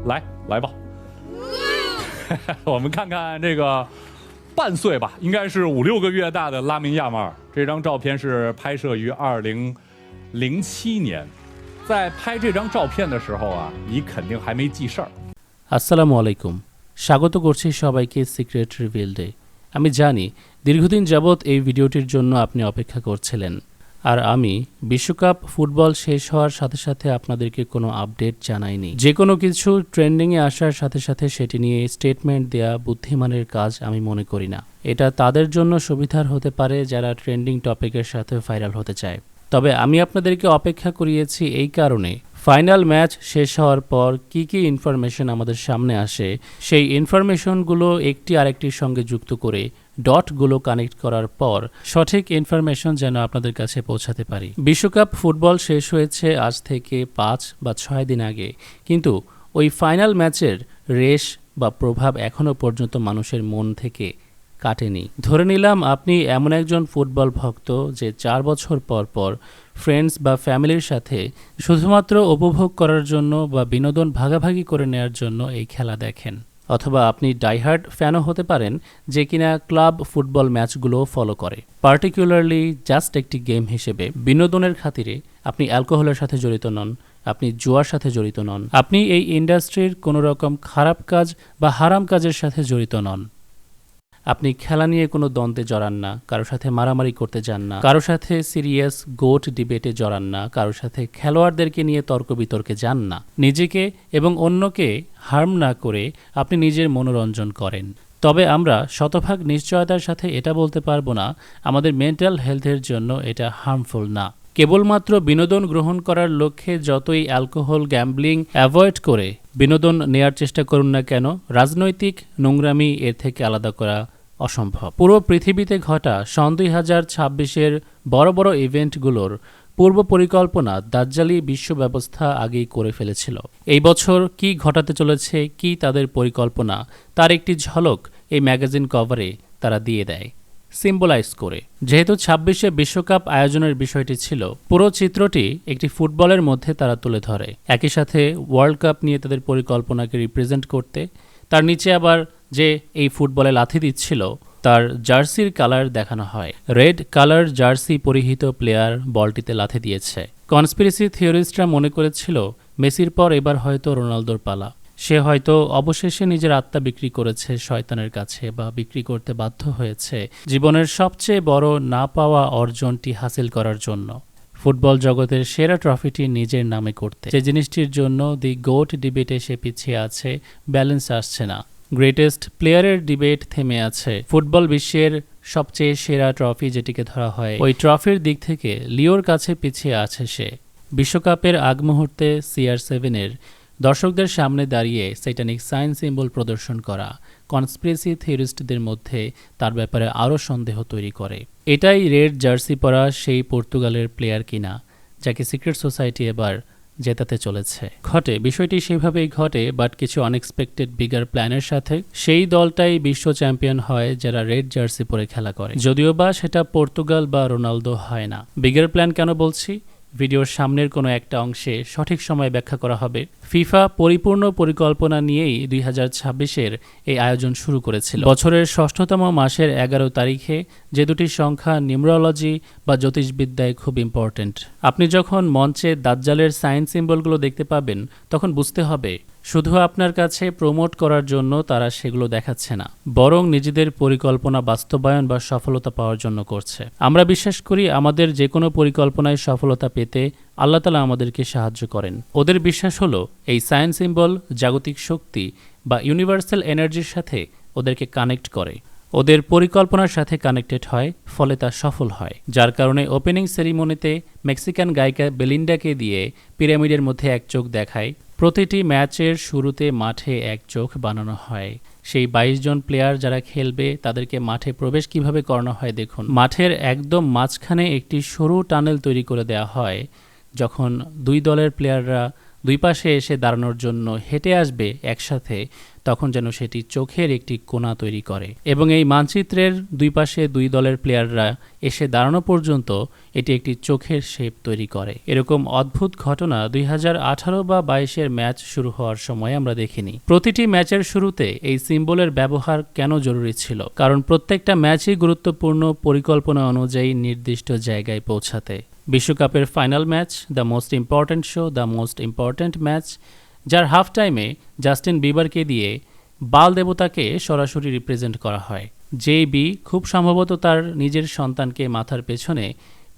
来吧，我们看看这个半岁吧，应该是5、6个月大的拉明亚马尔。这张照片是拍摄于2007年，在拍这张照片的时候啊，你肯定还没记事儿。আসসালামু আলাইকুম, স্বাগত করছি সবাইকে সিক্রেট রিভিলডে। আমি জানি দীর্ঘদিন যাবৎ এই ভিডিওটির জন্য আপনি অপেক্ষা করছিলেন, আর আমি বিশ্বকাপ ফুটবল শেষ হওয়ার সাথে সাথে আপনাদেরকে কোনো আপডেট জানাইনি। যে কোনো কিছু ট্রেন্ডিংয়ে আসার সাথে সাথে সেটি নিয়ে স্টেটমেন্ট দেয়া বুদ্ধিমানের কাজ আমি মনে করি না। এটা তাদের জন্য সুবিধার হতে পারে যারা ট্রেন্ডিং টপিকের সাথে ভাইরাল হতে চায়। তবে আমি আপনাদেরকে অপেক্ষা করিয়েছি এই কারণে, ফাইনাল ম্যাচ শেষ হওয়ার পর কি কি ইনফরমেশন আমাদের সামনে আসে, সেই ইনফরমেশনগুলো একটি আরেকটির সঙ্গে যুক্ত করে ডটগুলো কানেক্ট করার পর সঠিক ইনফরমেশন যেন আপনাদের কাছে পৌঁছাতে পারি। বিশ্বকাপ ফুটবল শেষ হয়েছে আজ থেকে 5 বা 6 দিন আগে, কিন্তু ওই ফাইনাল ম্যাচের রেশ বা প্রভাব এখনও পর্যন্ত মানুষের মন থেকে কাটেনি। ধরে নিলাম আপনি এমন একজন ফুটবল ভক্ত যে 4 বছর পর পর ফ্রেন্ডস বা ফ্যামিলির সাথে শুধুমাত্র উপভোগ করার জন্য বা বিনোদন ভাগাভাগি করে নেওয়ার জন্য এই খেলা দেখেন। অথবা আপনি ডাইহার্ড ফ্যানও হতে পারেন যে কিনা ক্লাব ফুটবল ম্যাচগুলো ফলো করে, পার্টিকুলারলি জাস্ট একটি গেম হিসেবে বিনোদনের খাতিরে। আপনি অ্যালকোহলের সাথে জড়িত নন, আপনি জুয়ার সাথে জড়িত নন, আপনি এই ইন্ডাস্ট্রির কোনো রকম খারাপ কাজ বা হারাম কাজের সাথে জড়িত নন। আপনি খেলা নিয়ে কোনো দ্বন্দ্বে জড়ান না, কারোর সাথে মারামারি করতে যান না, কারোর সাথে সিরিয়াস গোট ডিবেটে জড়ান না, কারোর সাথে খেলোয়াড়দেরকে নিয়ে তর্ক বিতর্কে যান না। নিজেকে এবং অন্যকে হার্ম না করে আপনি নিজের মনোরঞ্জন করেন। তবে আমরা শতভাগ নিশ্চয়তার সাথে এটা বলতে পারবো না আমাদের মেন্টাল হেলথের জন্য এটা হার্মফুল না। কেবলমাত্র বিনোদন গ্রহণ করার লক্ষ্যে যতই অ্যালকোহল গ্যাম্বলিং অ্যাভয়েড করে বিনোদন নেয়ার চেষ্টা করুন না কেন, রাজনৈতিক নোংরামি এর থেকে আলাদা করা অসম্ভব। পুরো পৃথিবীতে ঘটা সন 2026-এর বড় বড় ইভেন্টগুলোর পূর্ব পরিকল্পনা দাজ্জালি বিশ্ব ব্যবস্থা আগেই করে ফেলেছিল। এই বছর কি ঘটাতে চলেছে, কি তাদের পরিকল্পনা, তার একটি ঝলক এই ম্যাগাজিন কভারে তারা দিয়ে দেয় সিম্বলাইজ করে। যেহেতু 26-এ বিশ্বকাপ আয়োজনের বিষয়টি ছিল, পুরো চিত্রটি একটি ফুটবলের মধ্যে তারা তুলে ধরে। একই সাথে ওয়ার্ল্ড কাপ নিয়ে তাদের পরিকল্পনাকে রিপ্রেজেন্ট করতে তার নিচে আবার যে এই ফুটবলে লাথি দিচ্ছিল তার জার্সির কালার দেখানো হয়। রেড কালার জার্সি পরিহিত প্লেয়ার বলটিতে লাথি দিয়েছে। কনস্পিরেসি থিওরিস্টরা মনে করেছিল মেসির পর এবার হয়তো রোনালদোর পালা। সে হয়তো অবশেষে নিজের আত্মা বিক্রি করেছে শয়তানের কাছে, বা বিক্রি করতে বাধ্য হয়েছে জীবনের সবচেয়ে বড় না পাওয়া অর্জনটি হাসিল করার জন্য, ফুটবল জগতের সেরা ট্রফিটি নিজের নামে করতে। যে জিনিসটির জন্য দি গোট ডিবেটে সে পিছিয়ে আছে, ব্যালেন্স আসছে না। গ্রেটেস্ট প্লেয়ারের ডিবেট থেমে আছে। ফুটবল বিশ্বের সবচেয়ে সেরা ট্রফি যেটিকে ধরা হয়, ওই ট্রফির দিক থেকে লিওর কাছে পিছিয়ে আছে সে। বিশ্বকাপের আগ মুহূর্তে CR7-এর দর্শকদের সামনে দাঁড়িয়ে স্যাটানিক সাইন সিম্বল প্রদর্শন করা কনস্পিরেসি থিওরিস্টদের মধ্যে তার ব্যাপারে আরও সন্দেহ তৈরি করে। এটাই রেড জার্সি পরা সেই পর্তুগালের প্লেয়ার কিনা যাকে সিক্রেট সোসাইটি এবার জেতাতে চলেছে। বিষয়টি সেভাবেই ঘটে, বাট কিছু আনএক্সপেক্টেড বিগার প্ল্যানের সাথে সেই দলটাই বিশ্ব চ্যাম্পিয়ন হয় যারা রেড জার্সি পরে খেলা করে, যদিও বা সেটা পর্তুগাল বা রোনালদো হয় না। বিগার প্ল্যান কেন বলছি? ভিডিওর সামনের কোনো একটা অংশে সঠিক সময় ব্যাখ্যা করা হবে। ফিফা পরিপূর্ণ পরিকল্পনা নিয়েই 2026-এর এই আয়োজন শুরু করেছিল। বছরের 6ষষ্ঠতম মাসের 11 তারিখে, যে দুটি সংখ্যা নিউমেরোলজি বা জ্যোতিষবিদ্যায় খুব ইম্পর্টেন্ট। আপনি যখন মঞ্চে দাজ্জালের সাইন সিম্বলগুলো দেখতে পাবেন, তখন বুঝতে হবে শুধু আপনার কাছে প্রমোট করার জন্য তারা সেগুলো দেখাচ্ছে না, বরং নিজেদের পরিকল্পনা বাস্তবায়ন বা সফলতা পাওয়ার জন্য করছে। আমরা বিশ্বাস করি আমাদের যে কোনো পরিকল্পনায় সফলতা পেতে আল্লাহ তাআলা আমাদেরকে সাহায্য করেন। ওদের বিশ্বাস হলো এই সায়েন্স সিম্বল জাগতিক শক্তি বা ইউনিভার্সাল এনার্জির সাথে ওদেরকে কানেক্ট করে, ওদের পরিকল্পনার সাথে কানেক্টেড হয়, ফলে তা সফল হয়। যার কারণে ওপেনিং সেরিমনিতে মেক্সিকান গায়িকা বেলিন্ডাকে দিয়ে পিরামিডের মধ্যে এক চোখ দেখায়। প্রতিটি ম্যাচের শুরুতে মাঠে এক চোখ বানানো হয়। সেই 22 জন প্লেয়ার যারা খেলবে তাদেরকে মাঠে প্রবেশ কিভাবে করানো হয় দেখুন। মাঠের একদম মাঝখানে একটি সরু টানেল তৈরি করে দেওয়া হয়। যখন দুই দলের প্লেয়াররা দুই পাশে এসে দাঁড়ানোর জন্য হেঁটে আসবে একসাথে, তখন যেন সেটি চোখের একটি কোণা তৈরি করে এবং এই মানচিত্রের দুই পাশে দুই দলের প্লেয়াররা এসে দাঁড়ানো পর্যন্ত এটি একটি চোখের শেপ তৈরি করে। এরকম অদ্ভুত ঘটনা 2018 বা 22-এর ম্যাচ শুরু হওয়ার সময় আমরা দেখিনি। প্রতিটি ম্যাচের শুরুতে এই সিম্বলের ব্যবহার কেন জরুরি ছিল? কারণ প্রত্যেকটা ম্যাচই গুরুত্বপূর্ণ পরিকল্পনা অনুযায়ী নির্দিষ্ট জায়গায় পৌঁছাতে। বিশ্বকাপের final match, the most important show, the most important match, যার হাফ টাইমে জাস্টিন বিবারকে দিয়ে বাল দেবতাকে সরাসরি রিপ্রেজেন্ট করা হয়। JB খুব সম্ভবত তার নিজের সন্তানকে মাথার পেছনে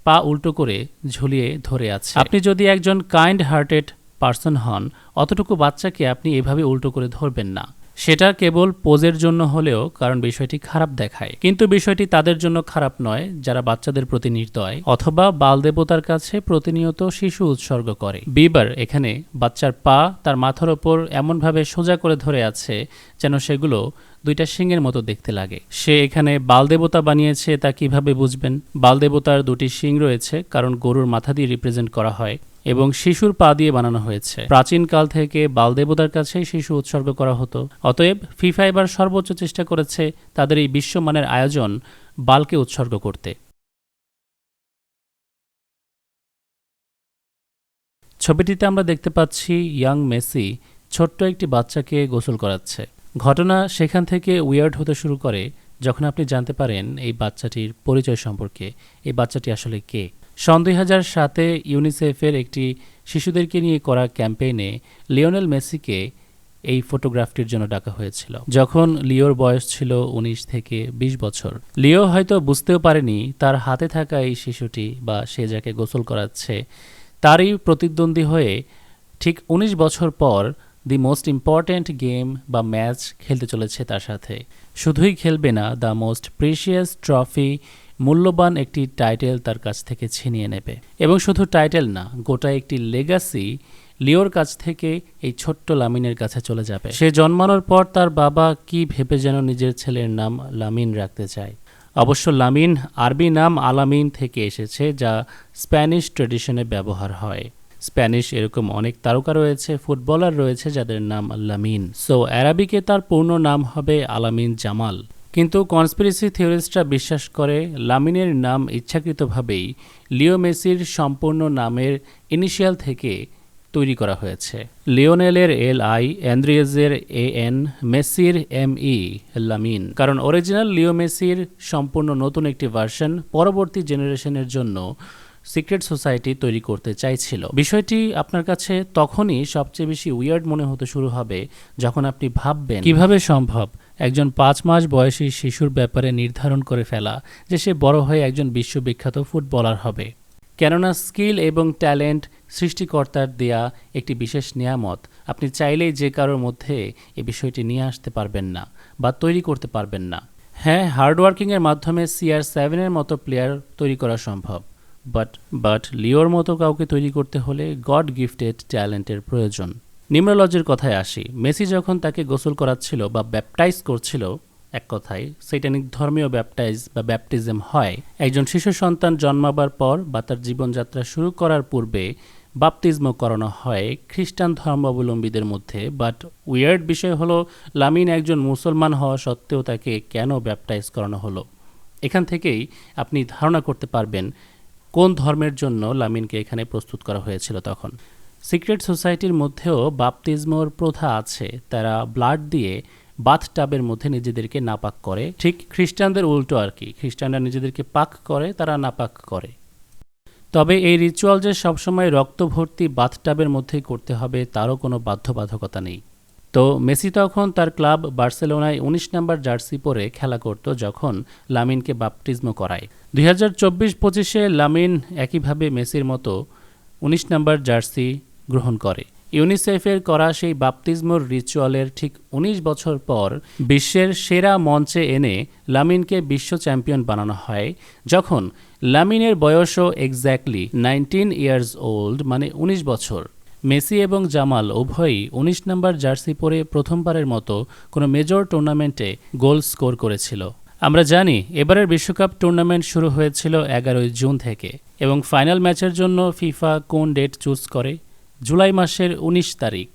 পা উল্টো করে ঝুলিয়ে ধরে আছে। আপনি যদি একজন কাইন্ড হার্টেড পার্সন হন, অতটুকু বাচ্চাকে আপনি এভাবে উল্টো করে ধরবেন না। সেটা কেবল পোজের জন্য হলেও, কারণ বিষয়টি খারাপ দেখায়। কিন্তু বিষয়টি তাদের জন্য খারাপ নয় যারা বাচ্চাদের প্রতি নির্দয় অথবা বাল দেবতার কাছে প্রতিনিয়ত শিশু উৎসর্গ করে। বিবার এখানে বাচ্চার পা তার মাথার ওপর এমনভাবে সোজা করে ধরে আছে যেন সেগুলো দুইটা শিংয়ের মতো দেখতে লাগে। সে এখানে বাল দেবতা বানিয়েছে তা কিভাবে বুঝবেন? বাল দেবতার দুটি শিং রয়েছে কারণ গরুর মাথা দিয়ে রিপ্রেজেন্ট করা হয় এবং শিশুর পা দিয়ে বানানো হয়েছে। প্রাচীনকাল থেকে বাল দেবতার কাছেই শিশু উৎসর্গ করা হতো। অতএব ফিফা এবার সর্বোচ্চ চেষ্টা করেছে তাদের এই বিশ্বমানের আয়োজন বালকে উৎসর্গ করতে। ছবিটিতে আমরা দেখতে পাচ্ছি ইয়াং মেসি ছোট্ট একটি বাচ্চাকে গোসল করাচ্ছে। ঘটনা সেখান থেকে উইয়ার্ড হতে শুরু করে যখন আপনি জানতে পারেন এই বাচ্চাটির পরিচয় সম্পর্কে, এই বাচ্চাটি আসলে কে। সন 2007-এ ইউনিসেফের একটি শিশুদেরকে নিয়ে করা ক্যাম্পেইনে লিওনেল মেসিকে এই ফটোগ্রাফটির জন্য ডাকা হয়েছিল যখন লিওর বয়স ছিল 19 থেকে 20 বছর। লিও হয়তো বুঝতেও পারেনি তার হাতে থাকা এই শিশুটি বা সে যাকে গোসল করাচ্ছে তারই প্রতিদ্বন্দ্বী হয়ে ঠিক 19 বছর পর দি মোস্ট ইম্পর্ট্যান্ট গেম বা ম্যাচ খেলতে চলেছে তার সাথে। শুধুই খেলবে না, দ্য মোস্ট প্রিশিয়াস ট্রফি, মূল্যবান একটি টাইটেল তার কাছ থেকে ছিনিয়ে নেবে। এবং শুধু টাইটেল না, গোটা একটি লেগাসি লিওর কাছ থেকে এই ছোট্ট লামিনের কাছে চলে যাবে। সে জন্মানোর পর তার বাবা কি ভেবে যেন নিজের ছেলের নাম লামিন রাখতে চায়। অবশ্য লামিন আরবি নাম আলামিন থেকে এসেছে, যা স্প্যানিশ ট্র্যাডিশনে ব্যবহার হয়। স্প্যানিশ এরকম অনেক তারকা রয়েছে, ফুটবলার রয়েছে যাদের নাম লামিন। সো অ্যারাবিকে তার পূর্ণ নাম হবে আলামিন জামাল। কিন্তু কনস্পিরেসি থিওরিস্টরা বিশ্বাস করে লামিনের নাম ইচ্ছাকৃতভাবেই লিও মেসির সম্পূর্ণ নামের ইনিশিয়াল থেকে তৈরি করা হয়েছে। লিওনেলের LI, অ্যান্দ্রিয়েজের AN, মেসির ME, লামিন। কারণ অরিজিনাল লিও মেসির সম্পূর্ণ নতুন একটি ভার্সন পরবর্তী জেনারেশনের জন্য সিক্রেট সোসাইটি তৈরি করতে চাইছিল। বিষয়টি আপনার কাছে তখনই সবচেয়ে বেশি উইয়ার্ড মনে হতে শুরু হবে যখন আপনি ভাববেন কিভাবে সম্ভব একজন 5 মাস বয়সী শিশুর ব্যাপারে নির্ধারণ করে ফেলা যে সে বড় হয়ে একজন বিশ্ববিখ্যাত ফুটবলার হবে। কেননা স্কিল এবং ট্যালেন্ট সৃষ্টিকর্তার দেয়া একটি বিশেষ নিয়ামত। আপনি চাইলেই যে কারোর মধ্যে এই বিষয়টি নিয়ে আসতে পারবেন না বা তৈরি করতে পারবেন না। হ্যাঁ, হার্ডওয়ার্কিংয়ের মাধ্যমে CR7-এর মতো প্লেয়ার তৈরি করা সম্ভব, বাট লিওর মতো কাউকে তৈরি করতে হলে গড গিফটেড ট্যালেন্টের প্রয়োজন। নিম্নলজ্জের কথায় আসি, মেসি যখন তাকে গোসল করাচ্ছিল বা ব্যাপটাইজ করছিল, এক কথায় সেটানিক ধর্মীয় ব্যাপটাইজ বা ব্যাপটিজম হয় একজন শিশু সন্তান জন্মাবার পর বা তার জীবনযাত্রা শুরু করার পূর্বে বাপতিস্ম করানো হয় খ্রিস্টান ধর্মাবলম্বীদের মধ্যে। বাট উইয়ার্ড বিষয় হলো লামিন একজন মুসলমান হওয়া সত্ত্বেও তাকে কেন ব্যাপটাইজ করানো হলো। এখান থেকেই আপনি ধারণা করতে পারবেন কোন ধর্মের জন্য লামিনকে এখানে প্রস্তুত করা হয়েছিল তখন। সিক্রেট সোসাইটির মধ্যেও বাপতিস্মর প্রথা আছে। তারা ব্লাড দিয়ে বাথটাবের মধ্যে নিজেদেরকে নাপাক করে, ঠিক খ্রিস্টানদের উল্টো আর কি। খ্রিস্টানরা নিজেদেরকে পাক করে, তারা নাপাক করে। তবে এই রিচুয়াল যে সবসময় রক্ত ভর্তি বাথটাবের মধ্যেই করতে হবে তারও কোনো বাধ্যবাধকতা নেই। তো মেসি তখন তার ক্লাব বার্সেলোনায় 19 নম্বর জার্সি পরে খেলা করত যখন লামিনকে বাপটিস্ম করায়। 2024-25-এ লামিন একইভাবে মেসির মতো 19 নম্বর জার্সি গ্রহণ করে। ইউনিসেফের করা সেই বাপতিস্মর রিচুয়ালের ঠিক 19 বছর পর বিশ্বের সেরা মঞ্চে এনে লামিনকে বিশ্ব চ্যাম্পিয়ন বানানো হয়, যখন লামিনের বয়সও এক্স্যাক্টলি 19 ইয়ার্স ওল্ড, মানে 19 বছর। মেসি এবং জামাল উভয়ই 19 নম্বর জার্সি পরে প্রথমবারের মতো কোনো মেজর টুর্নামেন্টে গোল স্কোর করেছিল। আমরা জানি এবারের বিশ্বকাপ টুর্নামেন্ট শুরু হয়েছিল 11 জুন থেকে এবং ফাইনাল ম্যাচের জন্য ফিফা কোন ডেট চুজ করে? জুলাই মাসের 19 তারিখ।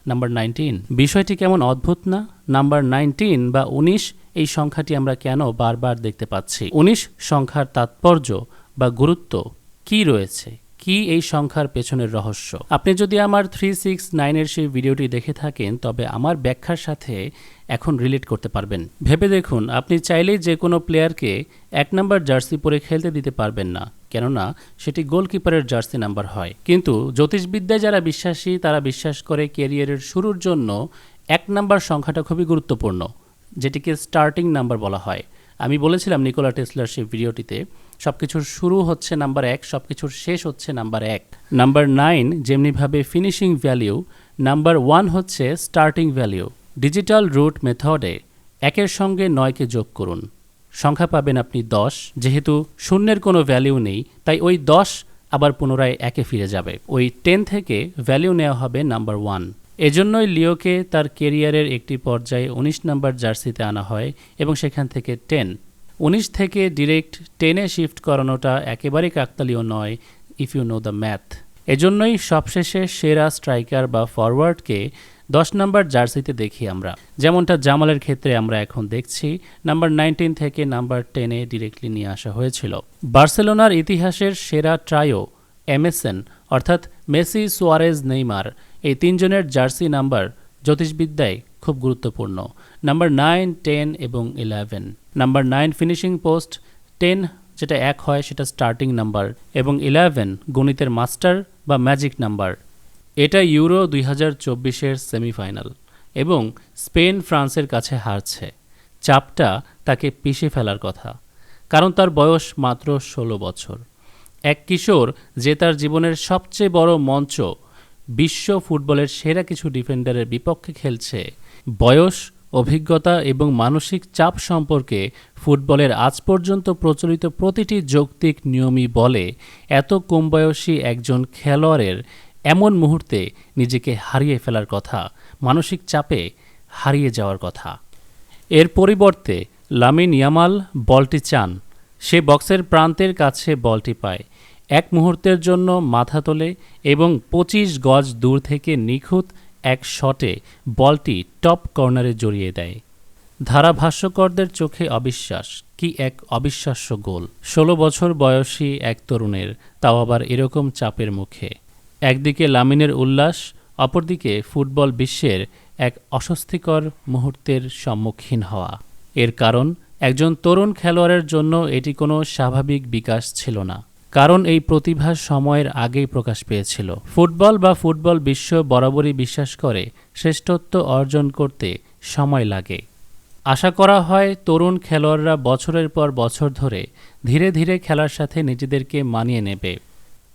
নাম্বার 19। বিষয়টি কেমন অদ্ভুত না? নাম্বার 19 বা 19 এই সংখ্যাটি আমরা কেন বারবার দেখতে পাচ্ছি? 19 সংখ্যার তাৎপর্য বা গুরুত্ব কি রয়েছে? কি এই সংখ্যার পেছনের রহস্য? আপনি যদি আমার 369 সেই ভিডিওটি দেখে থাকেন তবে আমার ব্যাখ্যার সাথে এখন রিলেট করতে পারবেন। ভেবে দেখুন, আপনি চাইলেই যে কোনো প্লেয়ারকে 1 নাম্বার জার্সি পরে খেলতে দিতে পারবেন না, কেননা সেটি গোলকিপারের জার্সি নাম্বার হয়। কিন্তু জ্যোতিষবিদ্যায় যারা বিশ্বাসী তারা বিশ্বাস করে ক্যারিয়ারের শুরুর জন্য 1 নাম্বার সংখ্যাটা খুবই গুরুত্বপূর্ণ, যেটিকে স্টার্টিং নাম্বার বলা হয়। আমি বলেছিলাম নিকোলা টেসলার সেই ভিডিওটিতে, সবকিছুর শুরু হচ্ছে নাম্বার 1, সবকিছুর শেষ হচ্ছে নাম্বার 1। নাম্বার 9 যেমনিভাবে ফিনিশিং ভ্যালিউ, নাম্বার 1 হচ্ছে স্টার্টিং ভ্যালিউ। ডিজিটাল রুট মেথডে 1-এর সঙ্গে 9কে যোগ করুন, সংখ্যা পাবেন আপনি 10। যেহেতু শূন্যের কোনো ভ্যালিউ নেই তাই ওই 10 আবার পুনরায় 1-এ ফিরে যাবে। ওই 10 থেকে ভ্যালিউ নেওয়া হবে নাম্বার 1। এজন্যই লিওকে তার কেরিয়ারের একটি পর্যায়ে 19 নাম্বার জার্সিতে আনা হয় এবং সেখান থেকে 10। 19 থেকে ডিরেক্ট 10-এ শিফট করানোটা একেবারেই কাকতালীয় নয়, if you know the math. এজন্যই সবশেষে সেরা স্ট্রাইকার বা ফরওয়ার্ডকে 10 নাম্বার জার্সিতে দেখি আমরা, যেমনটা জামালের ক্ষেত্রে আমরা এখন দেখছি। নাম্বার 19 থেকে নাম্বার 10-এ ডিরেক্টলি নিয়ে আসা হয়েছিল। বার্সেলোনার ইতিহাসের সেরা ট্রায়ো এমএসএন অর্থাৎ মেসি, সুয়ারেজ, নেইমার, এই 3 জনের জার্সি নাম্বার জ্যোতিষবিদ্যায় খুব গুরুত্বপূর্ণ। নাম্বার 9, 10 এবং 11। নাম্বার 9 ফিনিশিং পোস্ট, 10 যেটা 1 হয় সেটা স্টার্টিং নাম্বার এবং 11 গণিতের মাস্টার বা ম্যাজিক নাম্বার। এটা ইউরো 2024-এর সেমিফাইনাল এবং স্পেন ফ্রান্সের কাছে হারছে। চাপটা তাকে পিষে ফেলার কথা, কারণ তার বয়স মাত্র 16 বছর। এক কিশোর যে তার জীবনের সবচেয়ে বড় মঞ্চ বিশ্ব ফুটবলের সেরা কিছু ডিফেন্ডারের বিপক্ষে খেলছে। বয়স, অভিজ্ঞতা এবং মানসিক চাপ সম্পর্কে ফুটবলের আজ পর্যন্ত প্রচলিত প্রতিটি যৌক্তিক নিয়মই বলে এত কম বয়সী একজন খেলোয়াড়ের এমন মুহূর্তে নিজেকে হারিয়ে ফেলার কথা, মানসিক চাপে হারিয়ে যাওয়ার কথা। এর পরিবর্তে লামিন ইয়ামাল বলটি চান, সে বক্সের প্রান্তের কাছে বলটি পায়, এক মুহূর্তের জন্য মাথা তোলে এবং 25 গজ দূর থেকে নিখুঁত এক শটে বলটি টপ কর্নারে জড়িয়ে দেয়। ধারাভাষ্যকরদের চোখে অবিশ্বাস, কি এক অবিশ্বাস্য গোল! 16 বছর বয়সী এক তরুণের, তাও আবার এরকম চাপের মুখে। একদিকে লামিনের উল্লাস, অপরদিকে ফুটবল বিশ্বের এক অস্বস্তিকর মুহূর্তের সম্মুখীন হওয়া। এর কারণ একজন তরুণ খেলোয়াড়ের জন্য এটি কোনো স্বাভাবিক বিকাশ ছিল না, কারণ এই প্রতিভা সময়ের আগেই প্রকাশ পেয়েছিল। ফুটবল বা ফুটবল বিশ্ব বরাবরই বিশ্বাস করে শ্রেষ্ঠত্ব অর্জন করতে সময় লাগে। আশা করা হয় তরুণ খেলোয়াড়রা বছরের পর বছর ধরে ধীরে ধীরে খেলার সাথে নিজেদেরকে মানিয়ে নেবে।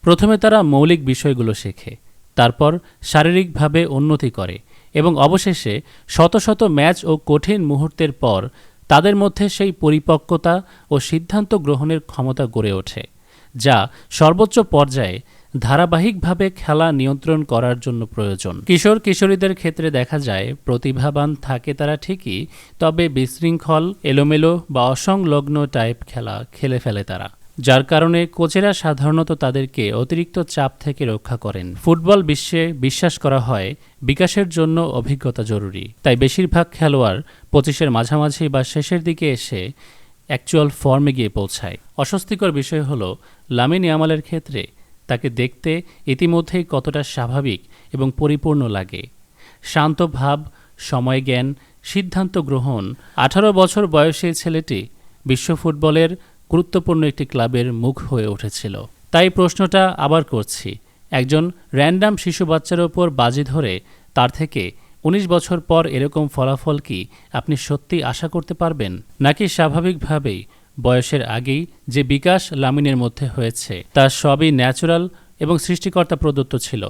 প্রথমে তারা মৌলিক বিষয়গুলো শেখে, তারপর শারীরিকভাবে উন্নতি করে এবং অবশেষে শত শত ম্যাচ ও কঠিন মুহূর্তের পর তাদের মধ্যে সেই পরিপক্কতা ও সিদ্ধান্ত গ্রহণের ক্ষমতা গড়ে ওঠে, যা সর্বোচ্চ পর্যায়ে ধারাবাহিকভাবে খেলা নিয়ন্ত্রণ করার জন্য প্রয়োজন। কিশোর কিশোরীদের ক্ষেত্রে দেখা যায় প্রতিভাবান থাকে তারা ঠিকই, তবে বিশৃঙ্খল, এলোমেলো বা অসংলগ্ন টাইপ খেলা খেলে ফেলে তারা, যার কারণে কোচেরা সাধারণত তাদেরকে অতিরিক্ত চাপ থেকে রক্ষা করেন। ফুটবল বিশ্বে বিশ্বাস করা হয় বিকাশের জন্য অভিজ্ঞতা জরুরি, তাই বেশিরভাগ খেলোয়াড় 25-এর মাঝামাঝি বা শেষের দিকে এসে অ্যাকচুয়াল ফর্মে গিয়ে পৌঁছায়। অস্বস্তিকর বিষয় হলো লামিন ইয়ামালের ক্ষেত্রে তাকে দেখতে ইতিমধ্যেই কতটা স্বাভাবিক এবং পরিপূর্ণ লাগে। শান্ত ভাব, সময় জ্ঞান, সিদ্ধান্ত গ্রহণ। 18 বছর বয়সী ছেলেটি বিশ্ব ফুটবলের গুরুত্বপূর্ণ একটি ক্লাবের মুখ হয়ে উঠেছিল। তাই প্রশ্নটা আবার করছি, একজন র্যান্ডাম শিশু বাচ্চার ওপর বাজি ধরে তার থেকে 19 বছর পর এরকম ফলাফল কি আপনি সত্যি আশা করতে পারবেন? নাকি স্বাভাবিকভাবেই বয়সের আগেই যে বিকাশ লামিনের মধ্যে হয়েছে তা সবই ন্যাচারাল এবং সৃষ্টিকর্তা প্রদত্ত ছিল,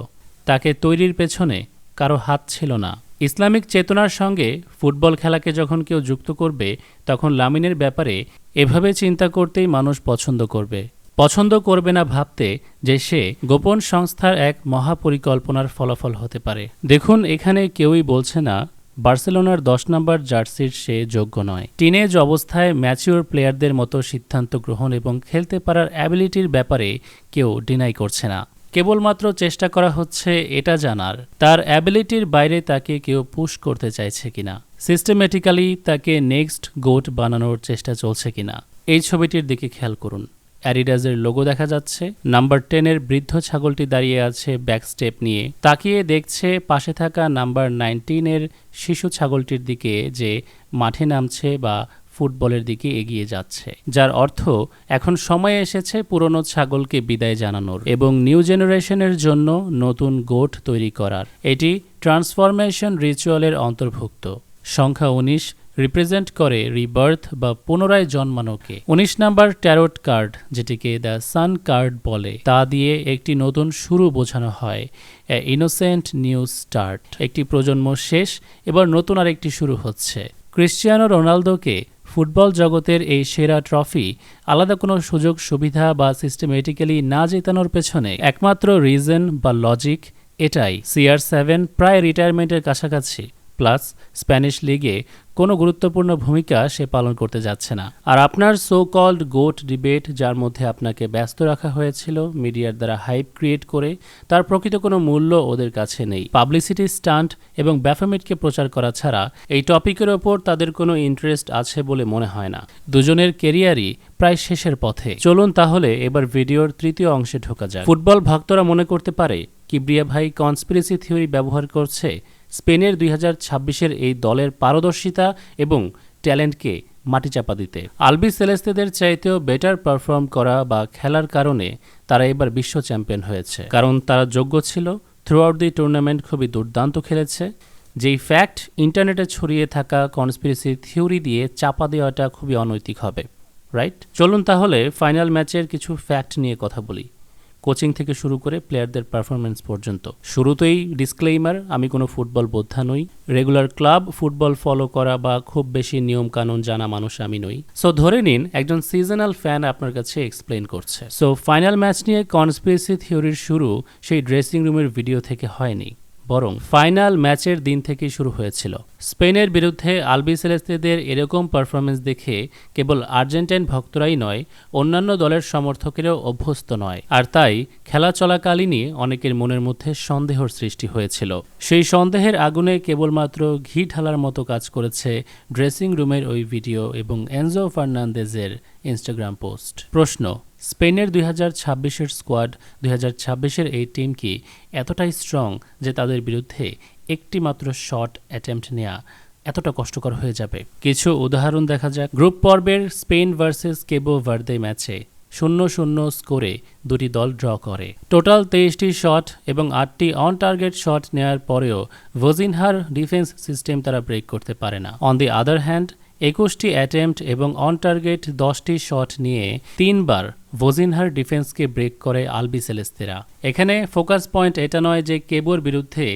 তাকে তৈরির পেছনে কারো হাত ছিল না? ইসলামিক চেতনার সঙ্গে ফুটবল খেলাকে যখন কেউ যুক্ত করবে তখন লামিনের ব্যাপারে এভাবে চিন্তা করতেই মানুষ পছন্দ করবে না ভাবতে যে সে গোপন সংস্থার এক মহাপরিকল্পনার ফলাফল হতে পারে। দেখুন, এখানে কেউই বলছে না বার্সেলোনার 10 নম্বর জার্সির সে যোগ্য নয়। টিনেজ অবস্থায় ম্যাচিওর প্লেয়ারদের মতো সিদ্ধান্ত গ্রহণ এবং খেলতে পারার অ্যাবিলিটির ব্যাপারে কেউ ডিনাই করছে না। কেবলমাত্র চেষ্টা করা হচ্ছে এটা জানার তার অ্যাবিলিটির বাইরে তাকে কেউ পুশ করতে চাইছে কিনা, সিস্টেমেটিক্যালি তাকে নেক্সট গোট বানানোর চেষ্টা চলছে কিনা। এই ছবিটির দিকে খেয়াল করুন। অ্যাডিডাসের লোগো দেখা যাচ্ছে, নাম্বার 10-এর বৃদ্ধ ছাগলটি দাঁড়িয়ে আছে ব্যাক স্টেপ নিয়ে, তাকিয়ে দেখছে পাশে থাকা নাম্বার 19-এর শিশু ছাগলটির দিকে যে মাঠে নামছে বা ফুটবলের দিকে এগিয়ে যাচ্ছে, যার অর্থ এখন সময় এসেছে পুরনো ছাগলকে বিদায় জানানোর এবং নিউ জেনারেশনের জন্য নতুন গোট তৈরি করার। এটি ট্রান্সফরমেশন রিচুয়ালের অন্তর্ভুক্ত। সংখ্যা 19 রিপ্রেজেন্ট করে রিবার্থ বা পুনরায় জন্মানোকে। 19 নাম্বার ট্যারোট কার্ড, যেটিকে দ্য সান কার্ড বলে, তা দিয়ে একটি নতুন শুরু বোঝানো হয়, এ ইনোসেন্ট নিউ স্টার্ট। একটি প্রজন্ম শেষ, এবার নতুন আরেকটি শুরু হচ্ছে। ক্রিশ্চিয়ানো রোনালদোকে ফুটবল জগতের এই সেরা ট্রফি আলাদা কোনো সুযোগ সুবিধা বা সিস্টেমেটিক্যালি না জেতানোর পেছনে একমাত্র রিজন বা লজিক এটাই, CR7 প্রায় রিটায়ারমেন্টের কাছাকাছি, প্লাস স্প্যানিশ লিগে কোনো গুরুত্বপূর্ণ ভূমিকা সে পালন করতে যাচ্ছে না। আর আপনার সো কল্ড গোট ডিবেট, যার মধ্যে আপনাকে ব্যস্ত রাখা হয়েছিল মিডিয়ার দ্বারা হাইপ ক্রিয়েট করে, তার প্রকৃত কোনো মূল্য ওদের কাছে নেই। পাবলিসিটি স্টান্ট এবং ব্যাফোমেটকে প্রচার করা ছাড়া এই টপিকের ওপর তাদের কোনো ইন্টারেস্ট আছে বলে মনে হয় না। দুজনের কেরিয়ারই প্রায় শেষের পথে। চলুন তাহলে এবার ভিডিওর তৃতীয় অংশে ঢোকা যায়। ফুটবল ভক্তরা মনে করতে পারে কিবরিয়া ভাই কনস্পিরেসি থিওরি ব্যবহার করছে স্পেনের 2026-এর এই দলের পারদর্শিতা এবং ট্যালেন্টকে মাটিচাপা দিতে। আলবি সেলেস্তেদের চাইতেও বেটার পারফর্ম করা বা খেলার কারণে তারা এবার বিশ্ব চ্যাম্পিয়ন হয়েছে, কারণ তারা যোগ্য ছিল। থ্রু আউট দি টুর্নামেন্ট খুবই দুর্দান্ত খেলেছে। যেই ফ্যাক্ট ইন্টারনেটে ছড়িয়ে থাকা কনস্পিরেসি থিওরি দিয়ে চাপা দেওয়াটা খুবই অনৈতিক হবে, রাইট? চলুন তাহলে ফাইনাল ম্যাচের কিছু ফ্যাক্ট নিয়ে কথা বলি, কোচিং থেকে শুরু করে প্লেয়ারদের পারফরমেন্স পর্যন্ত। শুরুতেই ডিসক্লেইমার, আমি কোনো ফুটবল বোদ্ধা নই, রেগুলার ক্লাব ফুটবল ফলো করা বা খুব বেশি নিয়ম কানুন জানা মানুষ আমি নই। সো ধরে নিন একজন সিজনাল ফ্যান আপনার কাছে এক্সপ্লেইন করছে। সো ফাইনাল ম্যাচ নিয়ে কনস্পিরেসি থিওরির শুরু সেই ড্রেসিং রুমের ভিডিও থেকে হয়নি, বরং ফাইনাল ম্যাচের দিন থেকেই শুরু হয়েছিল। স্পেনের বিরুদ্ধে আলবি সেলেস্তেদের এরকম পারফরমেন্স দেখে কেবল আর্জেন্টাইন ভক্তরাই নয়, অন্যান্য দলের সমর্থকেরাও অভ্যস্ত নয়। আর তাই খেলা চলাকালীনই অনেকের মনের মধ্যে সন্দেহের সৃষ্টি হয়েছিল। সেই সন্দেহের আগুনে কেবলমাত্র ঘি ঢালার মতো কাজ করেছে ড্রেসিং রুমের ওই ভিডিও এবং এনজো ফার্নান্দেজের ইনস্টাগ্রাম পোস্ট। প্রশ্ন, স্পেনের 2026-এর স্কোয়াড, 2026-এর এই টিম কি এতটাই স্ট্রং যে তাদের বিরুদ্ধে একটি মাত্র শট অ্যাটেম্প্ট নেওয়া এতটা কষ্টকর হয়ে যাবে? কিছু উদাহরণ দেখা যাক। গ্রুপ পর্বের স্পেন ভার্সেস কেবো ভার্দে ম্যাচে 0-0 স্কোরে দুটি দল ড্র করে। টোটাল 23টি শট এবং 8টি অন টার্গেট শট নেওয়ার পরেও ভজিনহার ডিফেন্স সিস্টেম তারা ব্রেক করতে পারে না। অন দি আদার হ্যান্ড 21টি অ্যাটেম্প্ট এবং অন টার্গেট 10টি শট নিয়ে 3বার ভজিনহার ডিফেন্সকে ব্রেক করে আলবি সেলেস্তেরা। এখানে ফোকাস পয়েন্ট এটা নয় যে কেবোর বিরুদ্ধে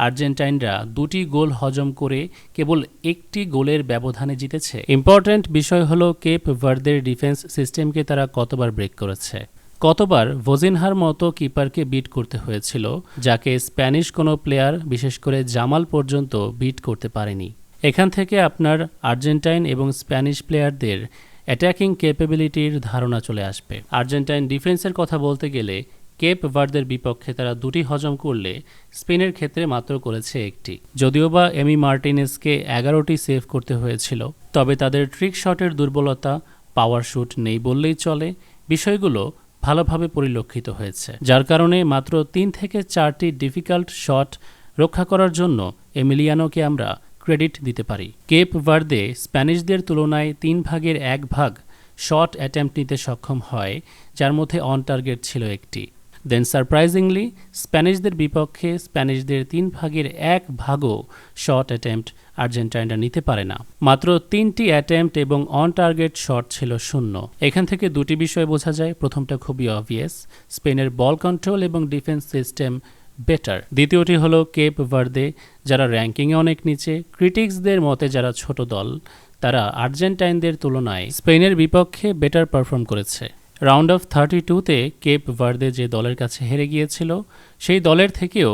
আর্জেন্টাইনরা 2টি গোল হজম করে কেবল একটি গোলের ব্যবধানে জিতেছে। ইম্পর্ট্যান্ট বিষয় হলো কেপ ভার্দের ডিফেন্স সিস্টেমকে তারা কতবার ব্রেক করেছে, কতবার ভজিনহার মতো কিপারকে বিট করতে হয়েছিল, যাকে স্প্যানিশ কোনো প্লেয়ার বিশেষ করে জামাল পর্যন্ত বিট করতে পারেনি। এখান থেকে আপনার আর্জেন্টাইন এবং স্প্যানিশ প্লেয়ারদের অ্যাটাকিং ক্যাপাবিলিটির ধারণা চলে আসবে। আর্জেন্টাইন ডিফেন্সের কথা বলতে গেলে কেপ ভার্দের বিপক্ষে তারা 2টি হজম করলে স্পেনের ক্ষেত্রে মাত্র করেছে 1টি। যদিও বা এমি মার্টিনেজকে 11টি সেভ করতে হয়েছিল, তবে তাদের ট্রিক শটের দুর্বলতা, পাওয়ার শুট নেই বললেই চলে। বিষয়গুলো ভালোভাবে পরিলক্ষিত হয়েছে, যার কারণে মাত্র 3 থেকে 4টি ডিফিকাল্ট শট রক্ষা করার জন্য এমিলিয়ানোকে আমরা ক্রেডিট দিতে পারি। কেপ ভার্দে স্প্যানিশদের তুলনায় 1/3 শট অ্যাটেম্প্ট নিতে সক্ষম হয়, যার মধ্যে অন টার্গেট ছিল 1টি। দেন সারপ্রাইজিংলি স্প্যানিশদের বিপক্ষে স্প্যানিশদের 1/3 শট অ্যাটেম্প্ট আর্জেন্টাইনরা নিতে পারে না। মাত্র 3টি অ্যাটেম্প্ট এবং অন টার্গেট শট ছিল 0। এখান থেকে 2টি বিষয় বোঝা যায়। প্রথমটা খুবই অবভিয়াস, স্পেনের বল কন্ট্রোল এবং ডিফেন্স সিস্টেম বেটার। দ্বিতীয়টি হলো কেপ ভার্দে, যারা র্যাঙ্কিংয়ে অনেক নিচে, ক্রিটিক্সদের মতে যারা ছোট দল, তারা আর্জেন্টাইনদের তুলনায় স্পেনের বিপক্ষে বেটার পারফর্ম করেছে। রাউন্ড অফ 32-তে কেপ ভার্দে যে দলের কাছে হেরে গিয়েছিল, সেই দলের থেকেও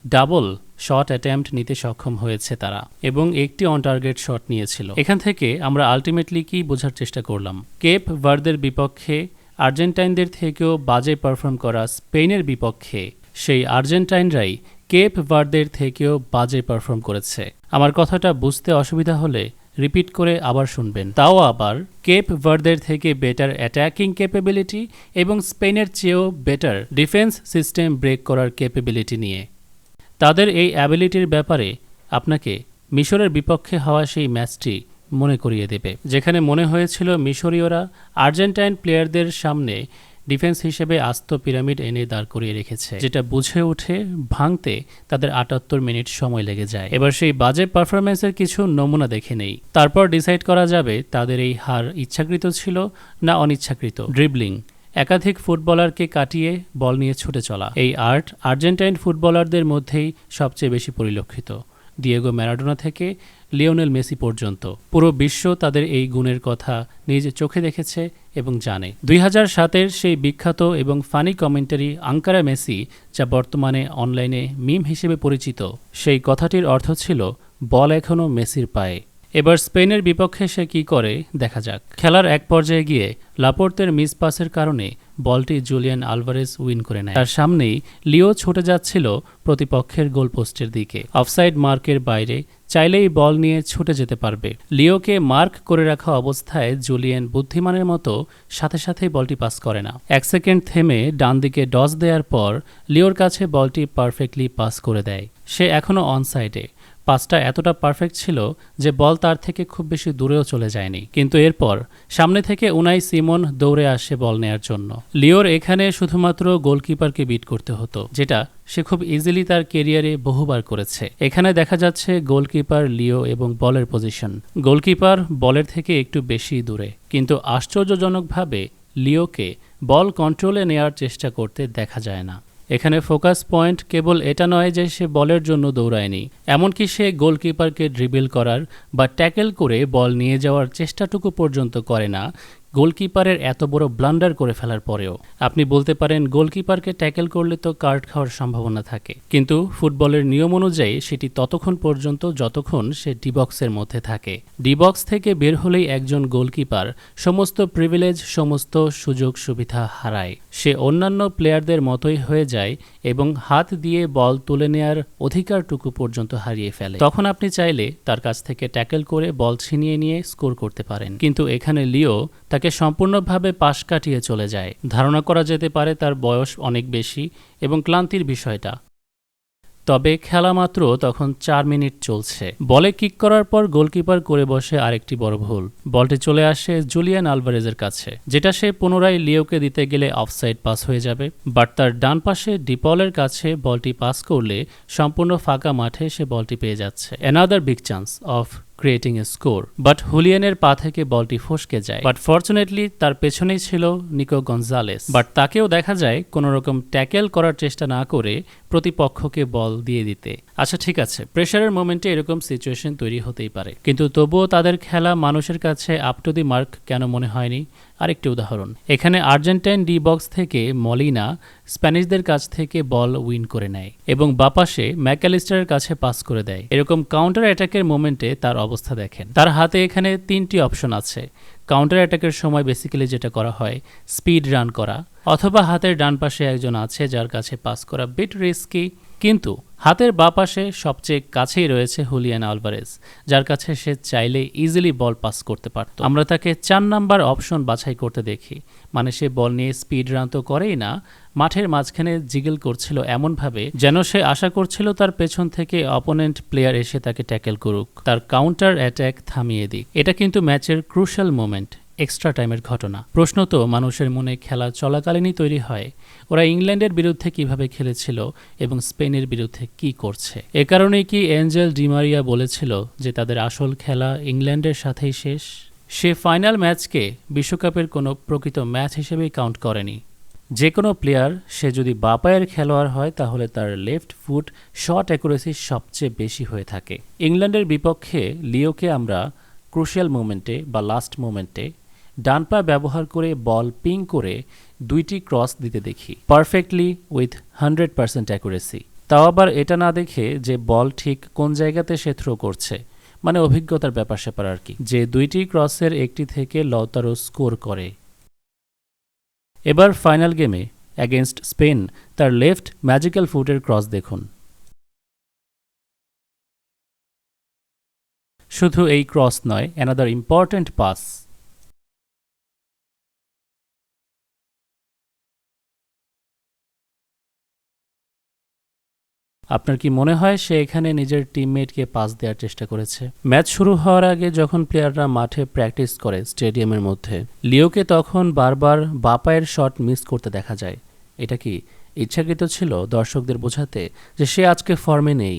ডাবল শট অ্যাটেম্প্ট নিতে সক্ষম হয়েছে তারা, এবং 1টি অন টার্গেট শট নিয়েছিল। এখান থেকে আমরা আলটিমেটলি কি বোঝার চেষ্টা করলাম? কেপ ভার্দের বিপক্ষে আর্জেন্টাইনদের থেকেও বাজে পারফর্ম করা স্পেনের বিপক্ষে সেই আর্জেন্টাইনরাই কেপ ভার্দের থেকেও বাজে পারফর্ম করেছে। আমার কথাটা বুঝতে অসুবিধা হলে রিপিট করে আবার শুনবেন। তাও আবার কেপ ভার্দের থেকে বেটার অ্যাটাকিং ক্যাপাবিলিটি এবং স্পেনের চেয়েও বেটার ডিফেন্স সিস্টেম ব্রেক করার ক্যাপাবিলিটি নিয়ে। তাদের এই অ্যাবিলিটির ব্যাপারে আপনাকে মিশরের বিপক্ষে হওয়া সেই ম্যাচটি মনে করিয়ে দেবে, যেখানে মনে হয়েছিল মিশরীয়রা আর্জেন্টাইন প্লেয়ারদের সামনে ডিফেন্স হিসেবে আস্ত পিরামিড এনে দাঁড় করিয়ে রেখেছে, যেটা বুঝে উঠে ভাঙতে তাদের ৭৮ মিনিট সময় লেগে যায়। এবার সেই বাজে পারফরম্যান্সের কিছু নমুনা দেখে নেই, তারপর ডিসাইড করা যাবে তাদের এই হার ইচ্ছাকৃত ছিল না অনিচ্ছাকৃত। ড্রিবলিং, একাধিক ফুটবলারকে কাটিয়ে বল নিয়ে ছুটে চলা, এই আর্ট আর্জেন্টাইন ফুটবলারদের মধ্যেই সবচেয়ে বেশি পরিলক্ষিত। ডিয়েগো ম্যারাডোনা থেকে লিওনেল মেসি পর্যন্ত পুরো বিশ্ব তাদের এই গুণের কথা নিজ চোখে দেখেছে এবং জানে। ২০০৭-এর সেই বিখ্যাত এবং ফানি কমেন্টারি আঙ্কারা মেসি, যা বর্তমানে অনলাইনে মিম হিসেবে পরিচিত, সেই কথাটির অর্থ ছিল বল এখনও মেসির পায়ে। এবার স্পেনের বিপক্ষে সে কী করে দেখা যাক। খেলার এক পর্যায়ে গিয়ে লাপোর্তের মিস পাসের কারণে বলটি জুলিয়ান আলভারেজ উইন করে নেয়। তার সামনেই লিও ছুটে যাচ্ছিল প্রতিপক্ষের গোলপোস্টের দিকে। অফসাইড মার্কের বাইরে চাইলেই বল নিয়ে ছুটে যেতে পারবে। লিওকে মার্ক করে রাখা অবস্থায় জুলিয়ান বুদ্ধিমানের মতো সাথে সাথেই বলটি পাস করে না। ১ সেকেন্ড থেমে ডান দিকে ডজ দেওয়ার পর লিওর কাছে বলটি পারফেক্টলি পাস করে দেয়। সে এখনও অনসাইডে। পাসটা এতটা পারফেক্ট ছিল যে বল তার থেকে খুব বেশি দূরেও চলে যায়নি। কিন্তু এরপর সামনে থেকে উনাই সিমন দৌড়ে আসে বল নেয়ার জন্য। লিওর এখানে শুধুমাত্র গোলকিপারকে বিট করতে হতো, যেটা সে খুব ইজিলি তার কেরিয়ারে বহুবার করেছে। এখানে দেখা যাচ্ছে গোলকিপার লিও এবং বলের পজিশন। গোলকিপার বলের থেকে একটু বেশি দূরে, কিন্তু আশ্চর্যজনকভাবে লিওকে বল কন্ট্রোলে নেয়ার চেষ্টা করতে দেখা যায় না। এখানে ফোকাস পয়েন্ট কেবল এটা নয় যে সে বলের জন্য দৌড়ায়নি, এমনকি সে গোলকিপারকে ড্রিবল করার বা ট্যাকেল করে বল নিয়ে যাওয়ার চেষ্টাটুকু পর্যন্ত করে না, গোলকিপারের এত বড় ব্লান্ডার করে ফেলার পরেও। আপনি বলতে পারেন গোলকিপারকে ট্যাকেল করলে তো কার্ড খাওয়ার সম্ভাবনা থাকে, কিন্তু ফুটবলের নিয়ম অনুযায়ী সেটি ততক্ষণ পর্যন্ত যতক্ষণ সে ডিবক্সের মধ্যে থাকে। ডিবক্স থেকে বের হলেই একজন গোলকিপার সমস্ত প্রিভিলেজ, সমস্ত সুযোগ সুবিধা হারায়। সে অন্যান্য প্লেয়ারদের মতোই হয়ে যায় এবং হাত দিয়ে বল তুলে নেয়ার অধিকারটুকু পর্যন্ত হারিয়ে ফেলে। তখন আপনি চাইলে তার কাছ থেকে ট্যাকেল করে বল ছিনিয়ে নিয়ে স্কোর করতে পারেন, কিন্তু এখানে লিও তাকে সম্পূর্ণভাবে পাশ কাটিয়ে চলে যায়। ধারণা করা যেতে পারে তার বয়স অনেক বেশি এবং ক্লান্তির বিষয়টা। তবে খেলা মাত্র তখন ৪ মিনিট চলছে। বলে কিক করার পর গোলকিপার করে বসে আরেকটি বড় ভুল। বলটি চলে আসে জুলিয়ান আলভারেজের কাছে, যেটা সে পুনরায় লিওকে দিতে গেলে অফসাইড পাস হয়ে যাবে। বাট তার ডান পাশে ডিপলের কাছে বলটি পাস করলে সম্পূর্ণ ফাঁকা মাঠে সে বলটি পেয়ে যাচ্ছে। Another big chance of creating a score, but হুলিয়ানের পা থেকে বলটি ফসকে যায়। বাট ফরচুনেটলি তার পেছনেই ছিল নিকো গঞ্জালেস, বাট তাকেও দেখা যায় কোনোরকম ট্যাকেল করার চেষ্টা না করে প্রতিপক্ষকে বল দিয়ে দিতে। আচ্ছা ঠিক আছে, প্রেশারের মোমেন্টে এরকম সিচুয়েশন তৈরি হতেই পারে, কিন্তু তবুও তাদের খেলা মানুষের কাছে আপ টু দি মার্ক কেন মনে হয়নি? আরেকটি উদাহরণ, এখানে আর্জেন্টাইন ডি বক্স থেকে মলিনা স্প্যানিশদের কাছ থেকে বল উইন করে নেয় এবং বাপাশে ম্যাকঅ্যালিস্টারের কাছে পাস করে দেয়। এরকম কাউন্টার অ্যাটাকের মোমেন্টে তার অবস্থা দেখেন। তার হাতে এখানে 3টি অপশন আছে। কাউন্টার অ্যাটাকের সময় বেসিক্যালি যেটা করা হয় স্পিড রান করা, অথবা হাতের ডান পাশে একজন আছে যার কাছে পাস করা বিট রিস্কি, কিন্তু হাতের বাঁ পাশে সবচেয়ে কাছেই রয়েছে হুলিয়ান আলভারেজ, যার কাছে সে চাইলে ইজিলি বল পাস করতে পারত। আমরা তাকে 4 নাম্বার অপশন বাছাই করতে দেখি, মানে সে বল নিয়ে স্পিড রান তো করেই না, মাঠের মাঝখানে জিগল করছিল এমনভাবে যেন সে আশা করছিল তার পেছন থেকে অপোনেন্ট প্লেয়ার এসে তাকে ট্যাকেল করুক, তার কাউন্টার অ্যাটাক থামিয়ে দিক। এটা কিন্তু ম্যাচের ক্রুশাল মোমেন্ট, এক্সট্রা টাইমের ঘটনা। প্রশ্ন তো মানুষের মনে খেলা চলাকালীনই তৈরি হয়, ওরা ইংল্যান্ডের বিরুদ্ধে কিভাবে খেলেছিল এবং স্পেনের বিরুদ্ধে কি করছে। এ কারণেই কি অ্যাঞ্জেল ডিমারিয়া বলেছিল যে তাদের আসল খেলা ইংল্যান্ডের সাথেই শেষ? সে ফাইনাল ম্যাচকে বিশ্বকাপের কোনো প্রকৃত ম্যাচ হিসেবেই কাউন্ট করেনি। যে কোনো প্লেয়ার সে যদি বাঁ পায়ের খেলোয়াড় হয় তাহলে তার লেফট ফুট শট অ্যাকুরেসি সবচেয়ে বেশি হয়ে থাকে। ইংল্যান্ডের বিপক্ষে লিওকে আমরা ক্রুশিয়াল মোমেন্টে বা লাস্ট মোমেন্টে ডান পা ব্যবহার করে বল পিং করে 2টি ক্রস দিতে দেখি, পারফেক্টলি উইথ 100% অ্যাকুরেসি। তাও আবার এটা না দেখে যে বল ঠিক কোন জায়গাতে সে থ্রো করছে, মানে অভিজ্ঞতার ব্যাপার স্যাপার আর কি, যে 2টি ক্রসের একটি থেকে লতারো স্কোর করে। এবার ফাইনাল গেমে অ্যাগেনস্ট স্পেন তার লেফট ম্যাজিক্যাল ফুটের ক্রস দেখুন। শুধু এই ক্রস নয়, অ্যানাদার ইম্পর্ট্যান্ট পাস। আপনার কি মনে হয় সে এখানে নিজের টিমমেটকে পাস দেওয়ার চেষ্টা করেছে? ম্যাচ শুরু হওয়ার আগে যখন প্লেয়াররা মাঠে প্র্যাকটিস করে স্টেডিয়ামের মধ্যে, লিওকে তখন বারবার বাপায়ের শট মিস করতে দেখা যায়। এটা কি ইচ্ছাকৃত ছিল দর্শকদের বোঝাতে যে সে আজকে ফর্মে নেই?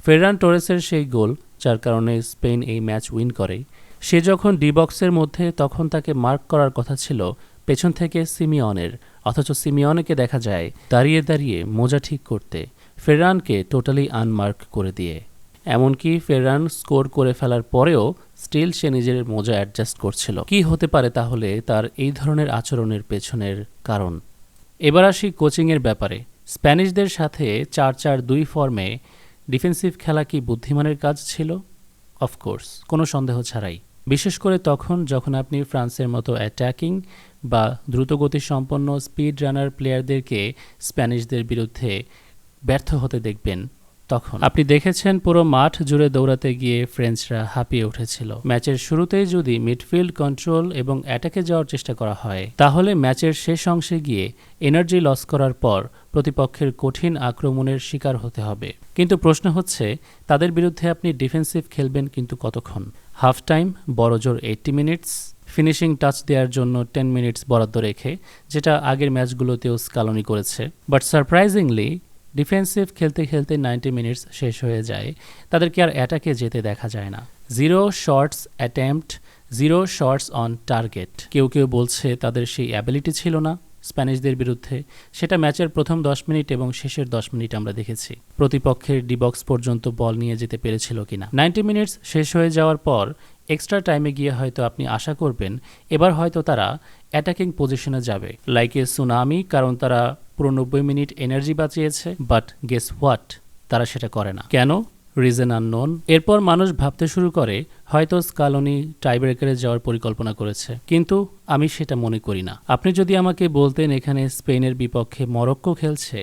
ফেরান টোরেসের সেই গোল, যার কারণে স্পেন এই ম্যাচ উইন করে, সে যখন ডি বক্সের মধ্যে, তখন তাকে মার্ক করার কথা ছিল পেছন থেকে সিমিওনের, অথচ সিমিওনেকে দেখা যায় দাঁড়িয়ে দাঁড়িয়ে মোজা ঠিক করতে, ফেরানকে টোটালি আনমার্ক করে দিয়ে। এমনকি ফেরান স্কোর করে ফেলার পরেও স্টিল সে নিজের মোজা অ্যাডজাস্ট করছিল। কি হতে পারে তাহলে তার এই ধরনের আচরণের পেছনের কারণ? এবার আসি কোচিংয়ের ব্যাপারে। স্প্যানিশদের সাথে 4-4-2 ফর্মে ডিফেন্সিভ খেলা কি বুদ্ধিমানের কাজ ছিল? অফকোর্স, কোনো সন্দেহ ছাড়াই। বিশেষ করে তখন যখন আপনি ফ্রান্সের মতো অ্যাটাকিং বা দ্রুতগতি সম্পন্ন স্পিড রানার প্লেয়ারদেরকে স্প্যানিশদের বিরুদ্ধে ব্যর্থ হতে দেখবেন। তখন আপনি দেখেছেন পুরো মাঠ জুড়ে দৌড়াতে গিয়ে ফ্রেঞ্চরা হাঁপিয়ে উঠেছিল। ম্যাচের শুরুতেই যদি মিডফিল্ড কন্ট্রোল এবং অ্যাটাকে যাওয়ার চেষ্টা করা হয়, তাহলে ম্যাচের শেষ অংশে গিয়ে এনার্জি লস করার পর প্রতিপক্ষের কঠিন আক্রমণের শিকার হতে হবে। কিন্তু প্রশ্ন হচ্ছে, তাদের বিরুদ্ধে আপনি ডিফেন্সিভ খেলবেন কিন্তু কতক্ষণ? হাফ টাইম, বড়জোর 80 মিনিটস, ফিনিশিং টাচ দেওয়ার জন্য 10 মিনিটস বরাদ্দ রেখে, যেটা আগের ম্যাচগুলোতেও স্কালোনি করেছে। বাট সারপ্রাইজিংলি ডিফেন্সিভ খেলতে খেলতে 90 মিনিটস শেষ হয়ে যায়, তাদেরকে আর অ্যাটাকে যেতে দেখা যায় না। 0 shots attempt, 0 shots on target. কেউ কেউ বলছে তাদের সেই অ্যাবিলিটি ছিল না স্প্যানিশদের বিরুদ্ধে। সেটা ম্যাচের প্রথম 10 মিনিট এবং শেষের 10 মিনিট আমরা দেখেছি। প্রতিপক্ষের ডিবক্স পর্যন্ত বল নিয়ে যেতে পেরেছিল কিনা। 90 মিনিটস শেষ হয়ে যাওয়ার পর এক্সট্রা টাইমে গিয়ে হয়তো আপনি আশা করবেন এবার হয়তো তারা অ্যাটাকিং পজিশনে যাবে, লাইক এ সুনামি, কারণ তারা পুরো 90 মিনিট এনার্জি বাঁচিয়েছে। বাট গেস হোয়াট, তারা সেটা করে না। কেন? Reason unknown. এরপর মানুষ ভাবতে শুরু করে হয়তো স্কালোনি টাইব্রেকারে যাওয়ার পরিকল্পনা করেছে, কিন্তু আমি সেটা মনে করি না। আপনি যদি আমাকে বলতেন এখানে স্পেনের বিপক্ষে মরক্কো খেলছে,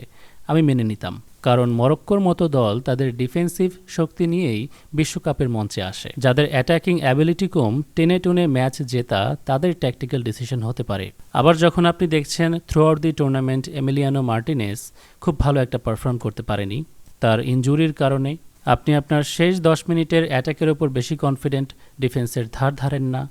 আমি মেনে নিতাম, কারণ মরক্কোর মতো দল তাদের ডিফেন্সিভ শক্তি নিয়েই বিশ্বকাপের মঞ্চে আসে। যাদের অ্যাটাকিং অ্যাবিলিটি কম, টেনে টুনে ম্যাচ জেতা তাদের ট্যাকটিক্যাল ডিসিশন হতে পারে। আবার যখন আপনি দেখছেন through out the tournament Emiliano Martinez খুব ভালো একটা পারফর্ম করতে পারেনি তার ইনজুরির কারণে। আপনি আপনার শেষ 10 মিনিটের অ্যাটাকের ওপর বেশি কনফিডেন্ট, ডিফেন্সের ধার ধারেন না।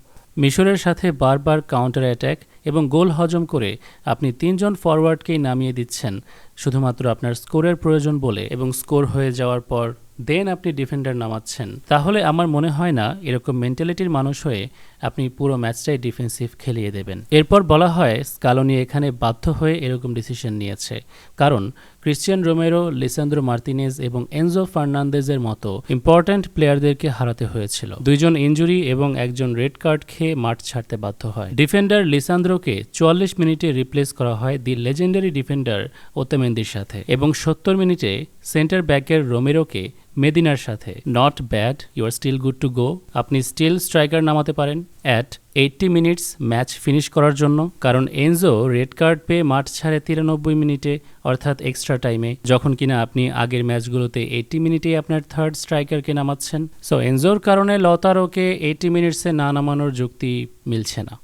মিশরের সাথে বারবার কাউন্টার অ্যাট্যাক এবং গোল হজম করে আপনি 3 জন ফরওয়ার্ডকেই নামিয়ে দিচ্ছেন শুধুমাত্র আপনার স্কোরের প্রয়োজন বলে, এবং স্কোর হয়ে যাওয়ার পর দেন আপনি ডিফেন্ডার নামাচ্ছেন। তাহলে আমার মনে হয় না এরকম মেন্টালিটির মানুষ হয়ে আপনি পুরো ম্যাচটাই ডিফেন্সিভ খেলিয়ে দেবেন। এরপর বলা হয় স্কালোনি এখানে বাধ্য হয়ে এরকম ডিসিশন নিয়েছে, কারণ ক্রিশ্চিয়ান রোমেরো, লিসান্দ্রো মার্তিনেজ এবং এনজো ফার্নান্দেজের মতো ইম্পর্ট্যান্ট প্লেয়ারদেরকে হারাতে হয়েছিল। 2 জন ইনজুরি এবং 1 জন রেড কার্ড খেয়ে মাঠ ছাড়তে বাধ্য হয়। ডিফেন্ডার লিসান্দ্রোকে 44 মিনিটে রিপ্লেস করা হয় দি লেজেন্ডারি ডিফেন্ডার ওতেমেন্দির সাথে, এবং 70 মিনিটে সেন্টার ব্যাকের রোমেরোকে মেদিনার সাথে। Not bad, you are still good to go. আপনি স্টিল স্ট্রাইকার নামাতে পারেন অ্যাট 80 মিনিটস ম্যাচ ফিনিশ করার জন্য, কারণ এনজো রেড কার্ড পেয়ে মাঠ ছাড়ে 93 মিনিটে, অর্থাৎ এক্সট্রা টাইমে, যখন কিনা আপনি আগের ম্যাচগুলোতে 80 মিনিটেই আপনার থার্ড স্ট্রাইকারকে নামাচ্ছেন। সো এনজোর কারণে লতারোকে 80 মিনিটসে না নামানোর যুক্তি মিলছে না।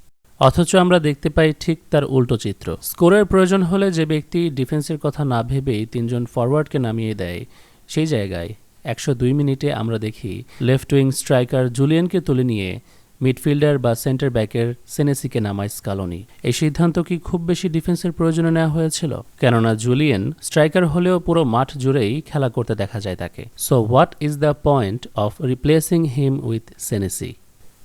অথচ আমরা দেখতে পাই ঠিক তার উল্টো চিত্র। স্কোরের প্রয়োজন হলে যে ব্যক্তি ডিফেন্সের কথা না ভেবেই 3 জন ফরওয়ার্ডকে নামিয়ে দেয়, সেই জায়গায় 102 মিনিটে আমরা দেখি লেফট উইং স্ট্রাইকার জুলিয়ানকে তুলে নিয়ে মিডফিল্ডার বা সেন্টার ব্যাকের সেনেসিকে নামায় স্কালোনি। এই সিদ্ধান্ত কি খুব বেশি ডিফেন্সের প্রয়োজনে নেওয়া হয়েছিল? কেননা জুলিয়ান স্ট্রাইকার হলেও পুরো মাঠ জুড়েই খেলা করতে দেখা যায় তাকে। So what is the point of replacing him with Senesi?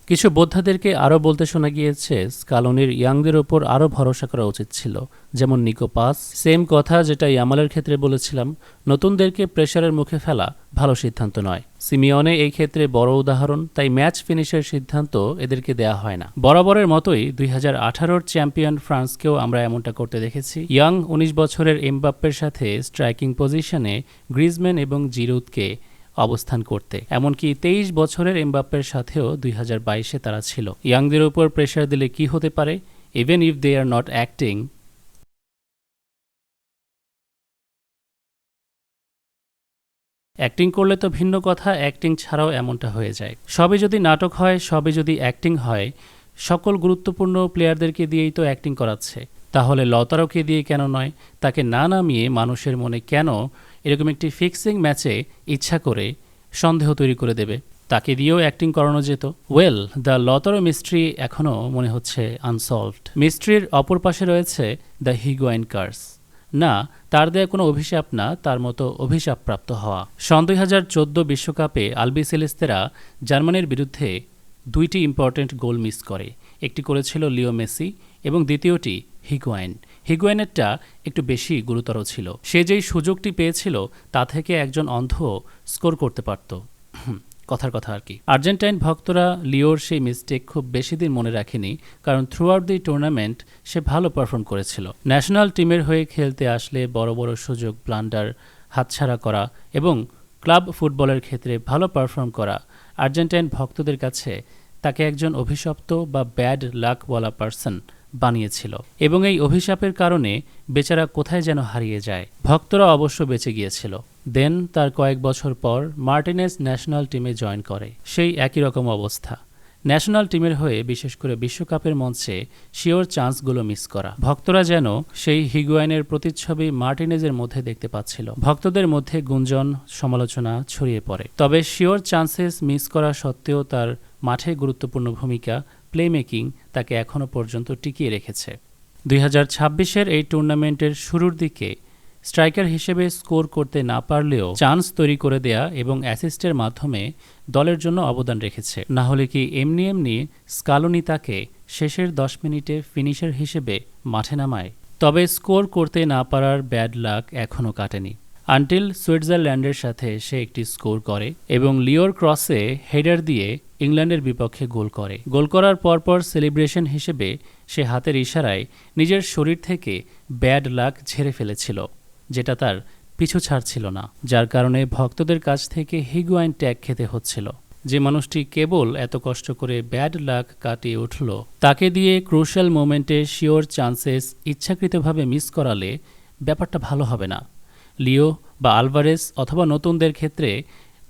কিছু বোদ্ধাদেরকে আরও বলতে শোনা গিয়েছে স্কালোনির ইয়াংদের ওপর আরও ভরসা করা উচিত ছিল, যেমন নিকো পাস। সেম কথা যেটা ইয়ামালের ক্ষেত্রে বলেছিলাম, নতুনদেরকে প্রেশারের মুখে ফেলা ভালো সিদ্ধান্ত নয়। সিমিওনে এই ক্ষেত্রে বড় উদাহরণ, তাই ম্যাচ ফিনিশের সিদ্ধান্ত এদেরকে দেয়া হয় না। বরাবরের মতোই 2018-র চ্যাম্পিয়ন ফ্রান্সকেও আমরা এমনটা করতে দেখেছি। ইয়াং 19 বছরের এমবাপ্পের সাথে স্ট্রাইকিং পজিশনে গ্রিজম্যান এবং জিরুদকে অবস্থান করতে, এমনকি 23 বছরের এমবাপ্পের সাথেও 2022-এ তারা ছিল। ইয়াংদের উপর প্রেশার দিলে কি হতে পারে even if they are not acting. Acting করলে তো ভিন্ন কথা, অ্যাক্টিং ছাড়াও এমনটা হয়ে যায়। সবই যদি নাটক হয়, সবই যদি অ্যাক্টিং হয়, সকল গুরুত্বপূর্ণ প্লেয়ারদেরকে দিয়েই তো অ্যাক্টিং করাচ্ছে, তাহলে লতারোকে দিয়ে কেন নয়? তাকে না নামিয়ে মানুষের মনে কেন এরকম একটি ফিক্সিং ম্যাচে ইচ্ছা করে সন্দেহ তৈরি করে দেবে? তাকে দিয়েও অ্যাক্টিং করানো যেত। ওয়েল, দ্য লতারো মিস্ট্রি এখনও মনে হচ্ছে আনসলভড। মিস্ট্রির অপর পাশে রয়েছে দ্য হিগুয়াইন কার্স। না, তার দেয়া কোনো অভিশাপ না, তার মতো অভিশাপপ্রাপ্ত হওয়া। সন 2014 বিশ্বকাপে আলবিসেলেস্তেরা জার্মানির বিরুদ্ধে 2টি ইম্পর্ট্যান্ট গোল মিস করে। একটি করেছিল লিও মেসি এবং দ্বিতীয়টি হিগুয়াইন। হিগুয়াইনেরটা একটু বেশি গুরুতর ছিল। সে যেই সুযোগটি পেয়েছিল তা থেকে একজন অন্ধ স্কোর করতে পারত। কথার কথা আর কি। আর্জেন্টাইন ভক্তরা লিওর সেই মিস্টেক খুব বেশি দিন মনে রাখেনি, কারণ থ্রু আউট দি টুর্নামেন্ট সে ভালো পারফর্ম করেছিল। ন্যাশনাল টিমের হয়ে খেলতে আসলে বড় বড় সুযোগ ব্লান্ডার হাতছাড়া করা এবং ক্লাব ফুটবলের ক্ষেত্রে ভালো পারফর্ম করা আর্জেন্টাইন ভক্তদের কাছে তাকে একজন অভিশপ্ত বা ব্যাড লাক বলা পার্সন বানিয়েছিল, এবং এই অভিশাপের কারণে বেচারা কোথায় যেন হারিয়ে যায়। ভক্তরা অবশ্য বেঁচে গিয়েছিল। দেন তার কয়েক বছর পর মার্টিনেজ ন্যাশনাল টিমে জয়েন করে। সেই একই রকম অবস্থা। ন্যাশনাল টিমের হয়ে বিশেষ করে বিশ্বকাপের মঞ্চে শিওর চান্সগুলো মিস করা। ভক্তরা যেন সেই হিগুয়াইনের প্রতিচ্ছবি মার্টিনেজের মধ্যে দেখতে পাচ্ছিল। ভক্তদের মধ্যে গুঞ্জন, সমালোচনা ছড়িয়ে পড়ে। তবে শিওর চান্সেস মিস করা সত্ত্বেও তার মাঠে গুরুত্বপূর্ণ ভূমিকা, প্লেমেকিং তাকে এখনও পর্যন্ত টিকিয়ে রেখেছে। 2026-এর এই টুর্নামেন্টের শুরুর দিকে স্ট্রাইকার হিসেবে স্কোর করতে না পারলেও চান্স তৈরি করে দেয়া এবং অ্যাসিস্টের মাধ্যমে দলের জন্য অবদান রেখেছে। না হলে কি এমনি এমনি স্কালোনি তাকে শেষের 10 মিনিটে ফিনিশার হিসেবে মাঠে নামায়? তবে স্কোর করতে না পারার ব্যাড লাক এখনও কাটেনি, আনটিল সুইজারল্যান্ডের সাথে সে একটি স্কোর করে এবং লিওর ক্রসে হেডার দিয়ে ইংল্যান্ডের বিপক্ষে গোল করে। গোল করার পরপর সেলিব্রেশন হিসেবে সে হাতের ইশারায় নিজের শরীর থেকে ব্যাড লাক ঝেড়ে ফেলেছিল, যেটা তার পিছু ছাড়ছিল না, যার কারণে ভক্তদের কাছ থেকে হিগুয়াইন ট্যাগ খেতে হচ্ছিল। যে মানুষটি কেবল এত কষ্ট করে ব্যাড লাক কাটিয়ে উঠল, তাকে দিয়ে ক্রুশাল মোমেন্টে শিওর চান্সেস ইচ্ছাকৃতভাবে মিস করালে ব্যাপারটা ভালো হবে না। লিও বা আলভারেস অথবা নতুনদের ক্ষেত্রে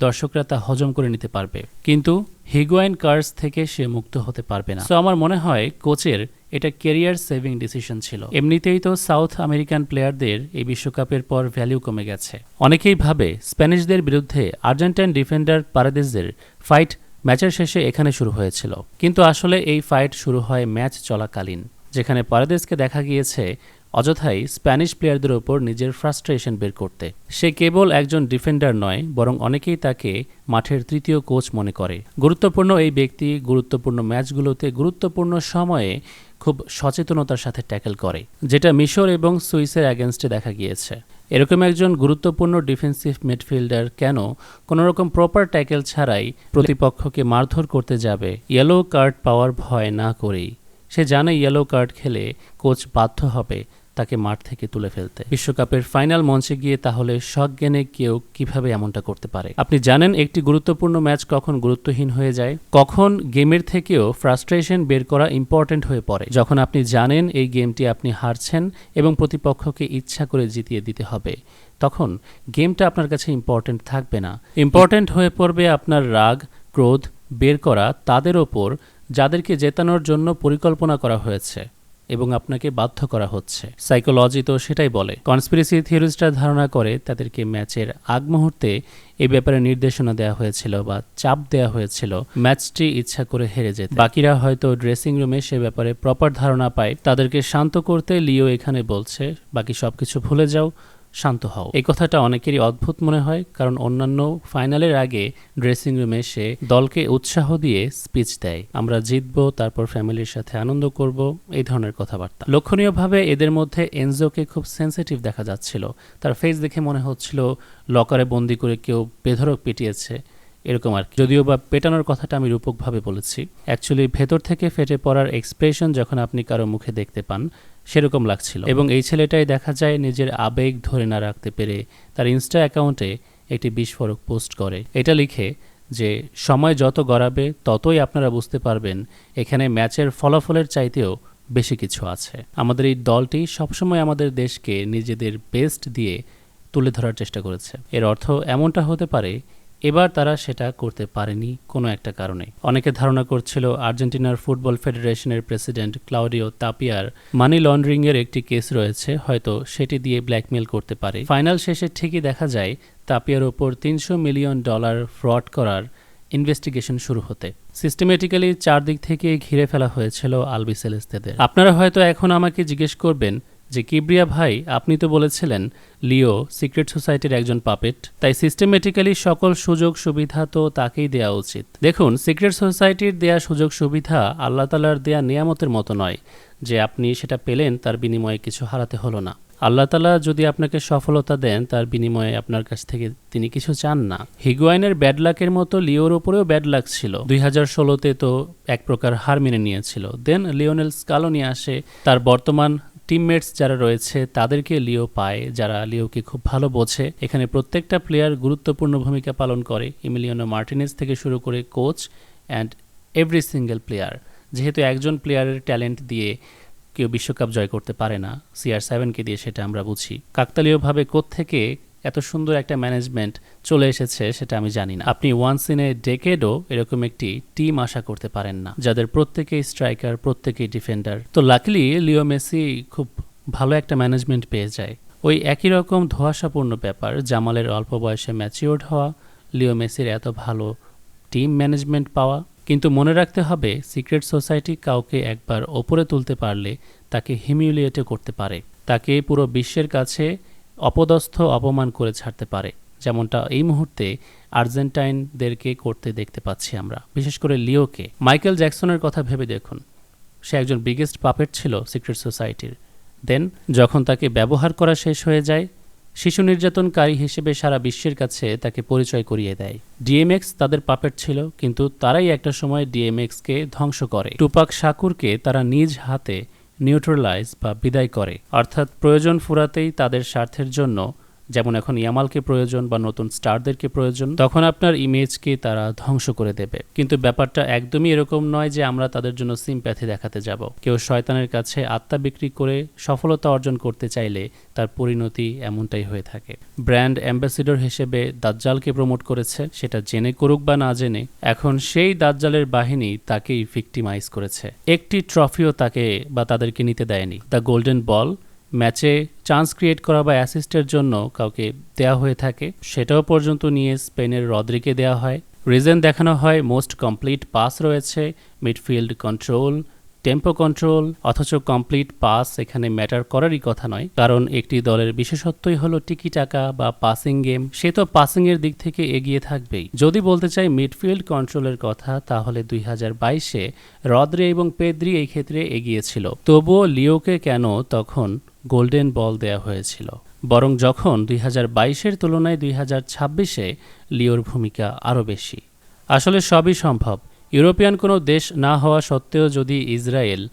দর্শকরা তা হজম করে নিতে পারবে, কিন্তু হিগুয়াইন কার্স থেকে সে মুক্ত হতে পারবে না। সো আমার মনে হয় কোচের এটা ক্যারিয়ার সেভিং ডিসিশন ছিল। এমনিতেই তো সাউথ আমেরিকান প্লেয়ারদের এই বিশ্বকাপের পর ভ্যালু কমে গেছে। অনেকেই ভাবে স্প্যানিশদের বিরুদ্ধে আর্জেন্টাইন ডিফেন্ডার পারেদেজের ফাইট ম্যাচের শেষে এখানে শুরু হয়েছিল, কিন্তু আসলে এই ফাইট শুরু হয় ম্যাচ চলাকালীন, যেখানে পারেদেজকে দেখা গিয়েছে অযথাই স্প্যানিশ প্লেয়ারদের ওপর নিজের ফ্রাস্ট্রেশন বের করতে। সে কেবল একজন ডিফেন্ডার নয়, বরং অনেকেই তাকে মাঠের তৃতীয় কোচ মনে করে। গুরুত্বপূর্ণ এই ব্যক্তি গুরুত্বপূর্ণ ম্যাচগুলোতে গুরুত্বপূর্ণ সময়ে খুব সচেতনতার সাথে ট্যাকেল করে, যেটা মিশর এবং সুইসের অ্যাগেনস্টে দেখা গিয়েছে। এরকম একজন গুরুত্বপূর্ণ ডিফেন্সিভ মিডফিল্ডার কেন কোনোরকম প্রপার ট্যাকেল ছাড়াই প্রতিপক্ষকে মারধর করতে যাবে ইয়েলো কার্ড পাওয়ার ভয় না করেই? সে জানে ইয়েলো কার্ড খেলে কোচ বাধ্য হবে তাকে মাঠ থেকে তুলে ফেলতে। বিশ্বকাপের ফাইনাল মঞ্চে গিয়ে তাহলে সজ্ঞানে কেউ কিভাবে এমনটা করতে পারে? আপনি জানেন একটি গুরুত্বপূর্ণ ম্যাচ কখন গুরুত্বহীন হয়ে যায়, কখন গেমের থেকেও ফ্রাস্ট্রেশন বের করা ইম্পর্ট্যান্ট হয়ে পড়ে। যখন আপনি জানেন এই গেমটি আপনি হারছেন এবং প্রতিপক্ষকে ইচ্ছা করে জিতিয়ে দিতে হবে, তখন গেমটা আপনার কাছে ইম্পর্ট্যান্ট থাকবে না। ইম্পর্ট্যান্ট হয়ে পড়বে আপনার রাগ, ক্রোধ বের করা তাদের ওপর যাদেরকে জেতানোর জন্য পরিকল্পনা করা হয়েছে এবং আপনাকে বাধ্য করা হচ্ছে। সাইকোলজি তো সেটাই বলে। কনস্পিরেসি থিওরিস্টরা ধারণা করে তাদেরকে ম্যাচের আগ মুহূর্তে এই ব্যাপারে নির্দেশনা দেওয়া হয়েছিল বা চাপ দেওয়া হয়েছিল ম্যাচটি ইচ্ছা করে হেরে যেতে। বাকিরা হয়তো ড্রেসিং রুমে সে ব্যাপারে প্রপার ধারণা পায়। তাদেরকে শান্ত করতে লিও এখানে বলছে বাকি সবকিছু ভুলে যাও, শান্ত হও। এই কথাটা অনেকেরই অদ্ভুত মনে হয়, কারণ অন্যান্য ফাইনালের আগে ড্রেসিং রুমে সে দলকে উৎসাহ দিয়ে স্পিচ দেয়, আমরা জিতবো, তারপর ফ্যামিলির সাথে আনন্দ করব, এই ধরনের কথাবার্তা। লক্ষণীয়ভাবে এদের মধ্যে এনজোকে খুব সেন্সিটিভ দেখা যাচ্ছিল। তার ফেস দেখে মনে হচ্ছিল লকারে বন্দি করে কেউ বেধড়ক পিটিয়েছে, এরকম আর কি। যদিও বা পেটানোর কথাটা আমি রূপকভাবে বলেছি, অ্যাকচুয়ালি ভেতর থেকে ফেটে পড়ার এক্সপ্রেশন যখন আপনি কারো মুখে দেখতে পান সেরকম লাগছিল। এবং এই ছেলেটাই দেখা যায় নিজের আবেগ ধরে না রাখতে পেরে তার ইনস্টা অ্যাকাউন্টে একটি বিস্ফোরক পোস্ট করে। এটা লিখে যে সময় যত গড়াবে ততই আপনারা বুঝতে পারবেন এখানে ম্যাচের ফলাফলের চাইতেও বেশি কিছু আছে। আমাদের এই দলটি সবসময় আমাদের দেশকে নিজেদের বেস্ট দিয়ে তুলে ধরার চেষ্টা করেছে। এর অর্থ এমনটা হতে পারে এবার তারা সেটা করতে পারেনি কোনো একটা কারণে। অনেকে ধারণা করছিল আর্জেন্টিনার ফুটবল ফেডারেশনের প্রেসিডেন্ট ক্লাউডিও তাপিয়ার মানি লন্ডারিংয়ের একটি কেস রয়েছে, হয়তো সেটি দিয়ে ব্ল্যাকমেল করতে পারে। ফাইনাল শেষে ঠিকই দেখা যায় তাপিয়ার ওপর $300 মিলিয়ন ফ্রড করার ইনভেস্টিগেশন শুরু হতে সিস্টেমেটিক্যালি চারদিক থেকে ঘিরে ফেলা হয়েছিল আলবিসেলেস্তেদের। আপনারা হয়তো এখন আমাকে জিজ্ঞেস করবেন যে কিবরিয়া ভাই, আপনি তো বলেছিলেন লিও সিক্রেট সোসাইটির একজন পাপেট, তাই সিস্টেমেটিক্যালি সকল সুযোগ সুবিধা তো তাকেই দেওয়া উচিত। দেখুন, সিক্রেট সোসাইটির দেয়া সুযোগ সুবিধা আল্লাহ তাআলার দেয়া নিয়ামতের মতো নয় যে আপনি সেটা পেলেন তার বিনিময়ে কিছু হারাতে হলো না। আল্লাহ তাআলা যদি আপনাকে সফলতা দেন তার বিনিময়ে আপনার কাছ থেকে তিনি কিছু চান না। হিগুয়াইনের ব্যাড লাকের মতো লিওর ওপরেও ব্যাড লাক ছিল। 2016-তে তো এক প্রকার হার মেনে নিয়েছিল। দেন লিওনেল স্কালোনি আসে, তার বর্তমান টিমমেটস যারা রয়েছে তাদেরকে লিও পায়, যারা লিওকে খুব ভালো বোঝে। এখানে প্রত্যেকটা প্লেয়ার গুরুত্বপূর্ণ ভূমিকা পালন করে, ইমিলিয়ানো মার্টিনেজ থেকে শুরু করে coach and every single player. যেহেতু একজন প্লেয়ারের ট্যালেন্ট দিয়ে কেউ বিশ্বকাপ জয় করতে পারে না, CR7কে দিয়ে সেটা আমরা বুঝি। কাকতালীয়ভাবে কোত্থেকে এত সুন্দর একটা ম্যানেজমেন্ট চলে এসেছে সেটা আমি জানি না। আপনি ওয়ান্স ইন এ ডেকেডও এরকম একটি টিম আশা করতে পারেন না যাদের প্রত্যেকেই স্ট্রাইকার, প্রত্যেকেই ডিফেন্ডার। তো লাকিলি লিও মেসি খুব ভালো একটা ম্যানেজমেন্ট পেয়ে যায়। ওই একই রকম ধোঁয়াশাপূর্ণ ব্যাপার, জামালের অল্প বয়সে ম্যাচিওর্ড হওয়া, লিও মেসির এত ভালো টিম ম্যানেজমেন্ট পাওয়া। কিন্তু মনে রাখতে হবে সিক্রেট সোসাইটি কাউকে একবার ওপরে তুলতে পারলে তাকে হিমিউলিয়েটও করতে পারে, তাকে পুরো বিশ্বের কাছে অপদস্থ অপমান করে ছাড়তে পারে, যেমনটা এই মুহূর্তে আর্জেন্টাইনদেরকে করতে দেখতে পাচ্ছি আমরা, বিশেষ করে লিওকে। মাইকেল জ্যাকসনের কথা ভেবে দেখুন, সে একজন বিগেস্ট পাপেট ছিল সিক্রেট সোসাইটির। দেন যখন তাকে ব্যবহার করা শেষ হয়ে যায়, শিশু নির্যাতনকারী হিসেবে সারা বিশ্বের কাছে তাকে পরিচয় করিয়ে দেয়। ডিএমএক্স তাদের পাপেট ছিল, কিন্তু তারাই একটা সময় ডিএমএক্সকে ধ্বংস করে। টুপাক শাকুরকে তারা নিজ হাতে নিউট্রালাইজ বা বিদায় করে, অর্থাৎ প্রয়োজন ফুরাতেই তাদের স্বার্থের জন্য, যেমন এখন ইয়ামালকে প্রয়োজন বা নতুন স্টারদেরকে প্রয়োজন, তখন আপনার ইমেজকে তারা ধ্বংস করে দেবে। কিন্তু ব্যাপারটা একদমই এরকম নয় যে আমরা তাদের জন্য সিম্প্যাথি দেখাতে যাব। কেউ শয়তানের কাছে আত্মা বিক্রি করে সফলতা অর্জন করতে চাইলে তার পরিণতি এমনটাই হয়ে থাকে। ব্র্যান্ড অ্যাম্বাসিডর হিসেবে দাজ্জালকে প্রমোট করেছে, সেটা জেনে করুক বা না জেনে, এখন সেই দাজ্জালের বাহিনী তাকেই ভিক্টিমাইজ করেছে। একটি ট্রফিও তাকে বা তাদেরকে নিতে দেয়নি। দ্য গোল্ডেন বল ম্যাচে চান্স ক্রিয়েট করা বা অ্যাসিস্টের জন্য কাউকে দেয়া হয়ে থাকে, সেটাও পর্যন্ত নিয়ে স্পেনের রদ্রিকে দেওয়া হয়। রিজন দেখানো হয় মোস্ট কমপ্লিট পাস রয়েছে, মিডফিল্ড কন্ট্রোল, টেম্পো কন্ট্রোল, অথচ কমপ্লিট পাস এখানে ম্যাটার করারই কথা নয়, কারণ একটি দলের বিশেষত্বই হলো টিকি টাকা বা পাসিং গেম। সে তো পাসিংয়ের দিক থেকে এগিয়ে থাকবেই। যদি বলতে চাই মিডফিল্ড কন্ট্রোলের কথা, তাহলে 2022-এ রদ্রি এবং পেদ্রি এই ক্ষেত্রে এগিয়েছিল। তবুও লিওকে কেন তখন গোল্ডেন বল দেয়া হয়েছিল? বরং যখন 2022-এর তুলনায় 2026-এ লিওর ভূমিকা আরও বেশি। আসলে সবই সম্ভব। ইউরোপিয়ান কোনো দেশ না হওয়া সত্ত্বেও যদি ইসরায়েল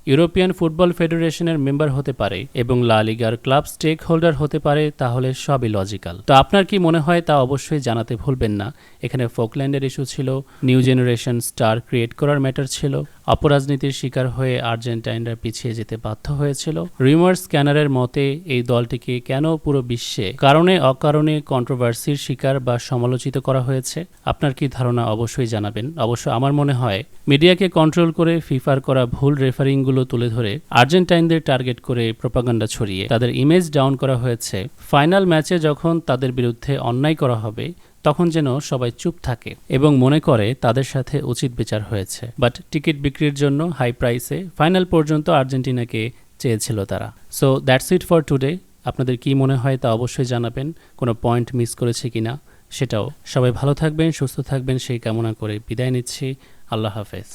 ইউরোপিয়ান ফুটবল ফেডারেশনের মেম্বার হতে পারে এবং লা লিগার ক্লাব স্টেক হোল্ডার হতে পারে, তাহলে সবই লজিক্যাল। তো আপনার কি মনে হয় তা অবশ্যই জানাতে ভুলবেন না। এখানে ফোকল্যান্ডের ইস্যু ছিল, নিউ জেনারেশন স্টার ক্রিয়েট করার ম্যাটার ছিল, অপরাজনীতির শিকার হয়ে আর্জেন্টাইনরা পিছিয়ে যেতে বাধ্য হয়েছিল। রিউমার স্ক্যানারের মতে এই দলটিকে কেন পুরো বিশ্বে কারণে অকারণে কন্ট্রোভার্সির শিকার বা সমালোচিত করা হয়েছে? আপনার কি ধারণা অবশ্যই জানাবেন। অবশ্য আমার মনে হয় মিডিয়াকে কন্ট্রোল করে ফিফার করা ভুল রেফারিংগুলো তুলে ধরে আর্জেন্টাইনদের টার্গেট করে প্রোপাগান্ডা ছড়িয়ে তাদের ইমেজ ডাউন করা হয়েছে। ফাইনাল ম্যাচে যখন তাদের বিরুদ্ধে অন্যায় করা হবে তখন যেন সবাই চুপ থাকে এবং মনে করে তাদের সাথে উচিত বিচার হয়েছে। বাট টিকিট বিক্রির জন্য হাই প্রাইসে ফাইনাল পর্যন্ত আর্জেন্টিনাকে চেয়েছিল তারা। So that's it for today. আপনাদের কি মনে হয় তা অবশ্যই জানাবেন। কোনো পয়েন্ট মিস করেছে কিনা সেটাও। সবাই ভালো থাকবেন, সুস্থ থাকবেন সেই কামনা করে বিদায় নিচ্ছি। আল্লাহ হাফেজ।